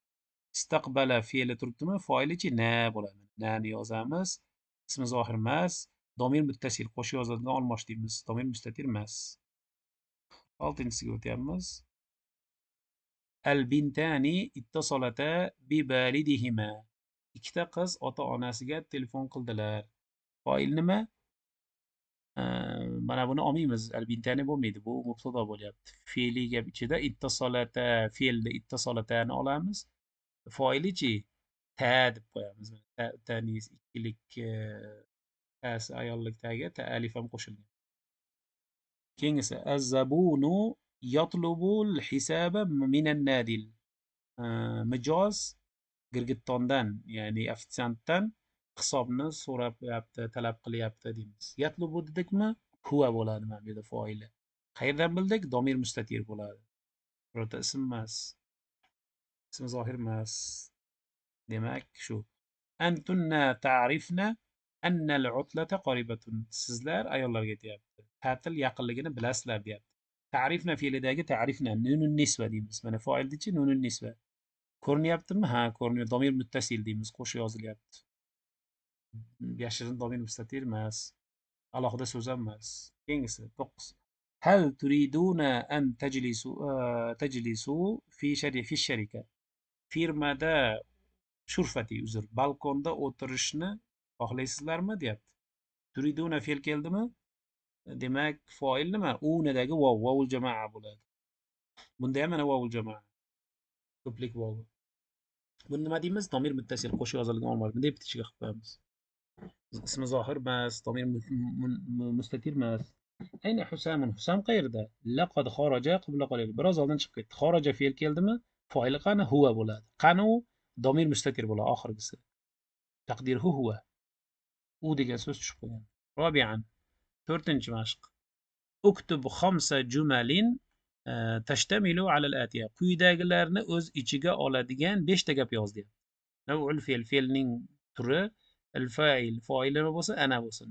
Istaqbala fe'li turibdimi? Fa'ilichi na bo'ladi. Nani yozamiz. Ismi zohir emas. Domir muttasil qo'shib yozadigan olmosh deymiz. Domir mustatir emas. 6-siga o'tyapmiz. Al-bintani ittasolata bi balidihima. Ikkita qiz ota-onasiga telefon qildilar. Fa'il nima? Mana buni olmaymiz. Al-bintani bo'lmaydi. Bu mubtada bo'lyapti. Fe'li gap ichida ittasolata fe'lni ittasolatani olamiz. Fa'ilichi ta deb qo'yamiz. Tanis ikkilik tas ayollik taga ta alif ham qo'shilgan. keyingisi az-zabunu yatlubul hisaba minan nadil. Mijoz girgittondan, ya'ni ofitsiantdan hisobni so'rayapti, talab qilyapti deymiz. Yatlubu dedikmi, huva bo'ladi mana bu yerda foili. Qayerdan bildik? Domir mustatir bo'ladi. Birorta ism emas. Ismi zohir emas. Demak, shu. Antunna ta'rifna anna al-utlata qaribatun. Sizlar ayollarga aytyapti. Ta'til yaqinligini bilasizlar deyapti. Ta'rifna fe'lidagi ta'rifna nunun nisba deymiz. Mana foildichi nunun nisba. Ko'rinyaptimi? Ha, ko'rinyapti. Domir muttasil deymiz. Qo'shib yozilyapti. Yashirin domir mustatir emas. Alohida so'z ham emas. Keyingisi 9. Hal turiduna an tajlisu fi sharika. Firmada shurfati uzr, balkonda o'tirishni xohlaysizlarmi deyapti. Turiduna fe'l keldimi? Demak, foil nima? Unadagi vov, vovul jamoa bo'ladi. Bunda ham mana vovul jamoa. Ko'plik vovi. Buni nima deymiz? Domir muttasil qo'shib yozilgan olmadi. Bunday bitishga qilib qo'yamiz. Ismi zohir emas, domir mustatir emas. Ayni Husamun. Husam qayerda? Laqad xaraja qabla qalil. Biroz oldin chiqib ketdi. Xaraja fe'l keldimi? Foili qani? Huwa bo'ladi. Qani u? Domir mustatir bo'ladi oxirgisi. Taqdirhu huwa. U degan so'z tushib qolgan. Robian. 4-mashq. Uktub 5 jumalin tashtamilu ala al-atiya. Quyidagilarni o'z ichiga oladigan 5 ta gap yoz deyapti. Nav'ul fe'l, fe'lning turi, al-fa'il, foili bo'lsa ana bo'lsin.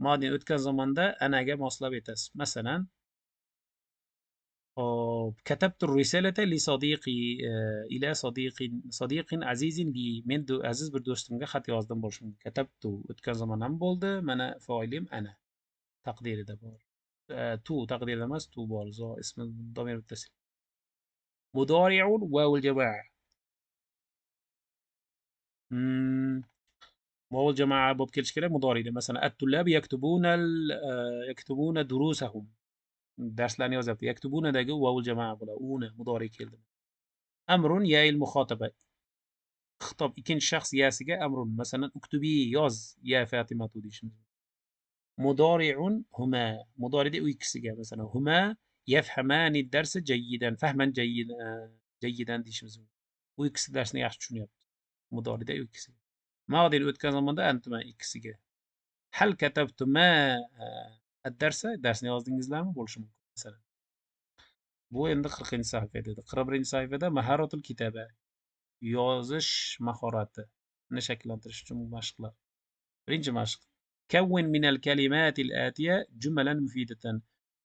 Modi o'tgan zamonda anaga moslab aytasiz. Masalan, كتبت الرسالة لصديقي إلى صديق عزيز لي. Men aziz bir do'stimga xat yozdim bo'lishim. Katabtu o'tgan zamon ham bo'ldi. Mana foilim ana. Taqdirida bor. Tu taqdirida emas, tu bor. Zo ismi domir muttasil. Mudari'un vavul jamaa. vavul jamaa bo'lib kelishi kerak mudoriyda. Masalan, at-tullab yaktubuna durusahum. Darslarni yozyapti. Yaktubunadagi vavul jamaa bo'ladi. Uni mudoriy keldi. Amrun ya'il muxotaba. Xitob ikkinchi shaxs yasiga amrun. Masalan, uktubi yoz ya Fatimatu deyishimiz. Mudori'un huma. Mudoriyda u ikkisiga. Masalan, huma yafhamani darsa jayyidan. Fahman jayyidan deyishimiz. U ikkisi darsni yaxshi tushunyapti. Mudoriyda u ikkisiga. Ma'dil o'tgan zamonda antuma ikkisiga. Hal katabtuma ad-darsa, darsni yozdingizlarmi? Bo'lishi mumkin. Masalan. Bu endi 40-sahifada edi. 41-sahifada mahoratul kitaba. Yozish mahoratini shakllantirish uchun mashqlar. Birinchi mashq. Kawwin minal kalimatil atiya jumlan mufidatan.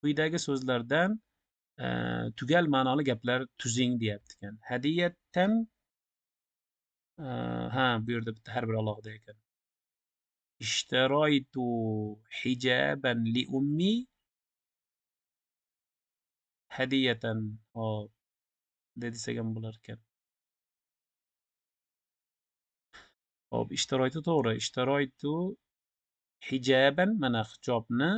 Quyidagi so'zlardan tugal ma'noli gaplar tuzing deyapti ekan. Hadiyatan bu yerda bitta har bir alohida ekan. Ishtaroytu hijaban li ummi hadiyatan. Hop. Desak ham bo'lar ekan. Hop, ishtaroytu to'g'ri. Ishtaroytu hijaban, mana hijobni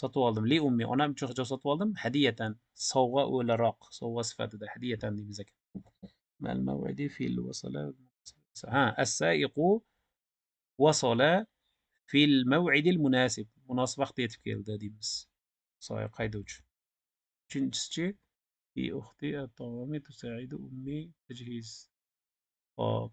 sotib oldim. Li ummi, onam uchun hijob sotib oldim. Hadiyatan, sovg'a o'laroq, sovg'a sifatida hadiyatan deymiz ekan. Mal mav'idi fil wasala. As-sa'iqu wasala fil mav'idil munasib. Munosib vaqtda yetib keldi deymiz. So'y haydovchi. Uchinchisi, fi ukhti at-tawami tusa'idu ummi tajhiz. Hop.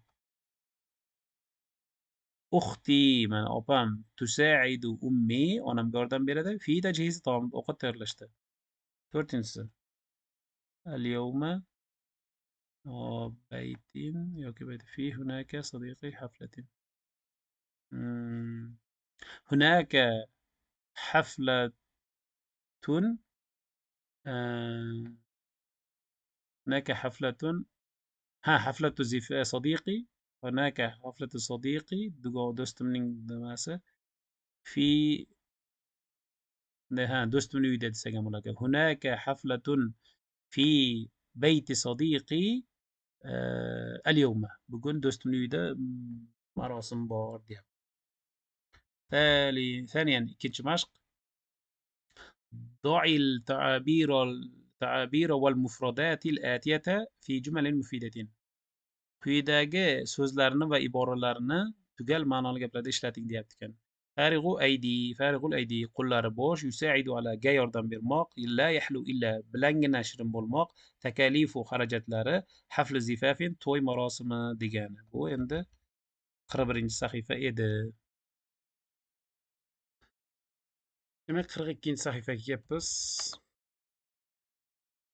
Ukhti, mana opam, tusa'idu ummi, onamga yordam beradi. Fi tajhiz taom, ovqat tayyorlashda. 4-si. Al-yawma baytin yoki bayti fi hunaka sadiqi haflatin. Hunaka haflatun هناك حفلة حفلة صديقي. هناك حفلة صديقي دوستمning nimasi في دوستمning uyda desak ham bo'ladi. هناك حفلة في بيت صديقي اليوم. bugun do'stimning uyida marosim bor deyapti. ثانيا ikkinchi mashq. ضع التعابير والمفردات الآتية في جمل مفيدة. Quyidagi so'zlarni va iboralarni tugal ma'noli gaplarda ishlating deyapti ekan. فارغ الأيدي qo'llari bo'sh يساعد على ga yordam bermoq لا يحلو إلا bilangina shirin bo'lmoq takalifu xarajatlari hafli zifafin to'y marosimi degani. Bu endi 41 sahifa edi. Demak 42 sahifaga kelibmiz.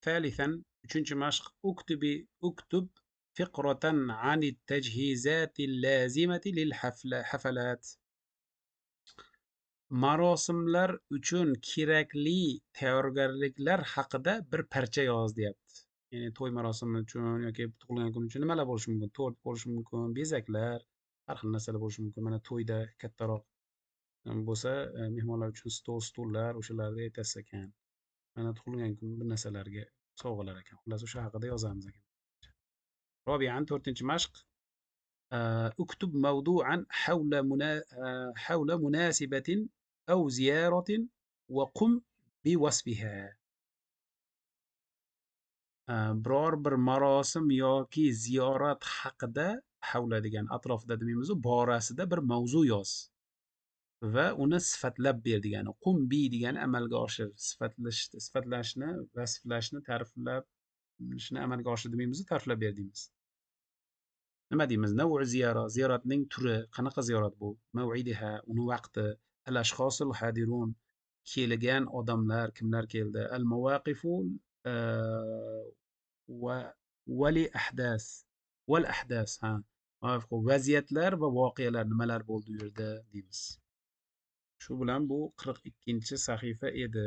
ثالثا 3-مشق اكتب فقرة عن التجهيزات اللازمة للحفلات. Marosimlar uchun kerakli tayyorgarliklar haqida bir parcha yoz deyapti. Ya'ni to'y marosimi uchun yoki tug'ilgan kun uchun nimalar bo'lishi mumkin? Tort bo'lishi mumkin, bezaklar, har xil narsalar bo'lishi mumkin. Mana to'yda kattaroq bo'lsa, mehmonlar uchun stol, stullar o'shalarni aytasiz ekan. Mana tug'ilgan kun bir narsalarga sovg'alar ekan. Xullas o'sha haqida yozamiz ekan. Robian 4-mashq اكتب موضوعا حول مناسبة أو زيارة وقم بوصفها. biror bir marosim yoki ziyorat haqida havla degan atrofida demaymiz, borasida bir mavzu yoz va uni sifatlab ber degani. Qum bi degani amalga oshir, sifatlashni, vasflashni, ta'riflashni amalga oshir demaymiz, ta'riflab ber deymiz. Nima deymiz? Nav'u ziyora, ziyoratning turi, qanaqa ziyorat bu? Mav'idiha, uni vaqti, al-ashxosul hadirun, kelgan odamlar, kimlar keldi? Al-mawaqifu wali ahdas, wal ahdas, ha. Vaziyatlar va voqealar nimalar bo'ldi u yerda deymiz. Shu bilan bu 42 sahifa edi.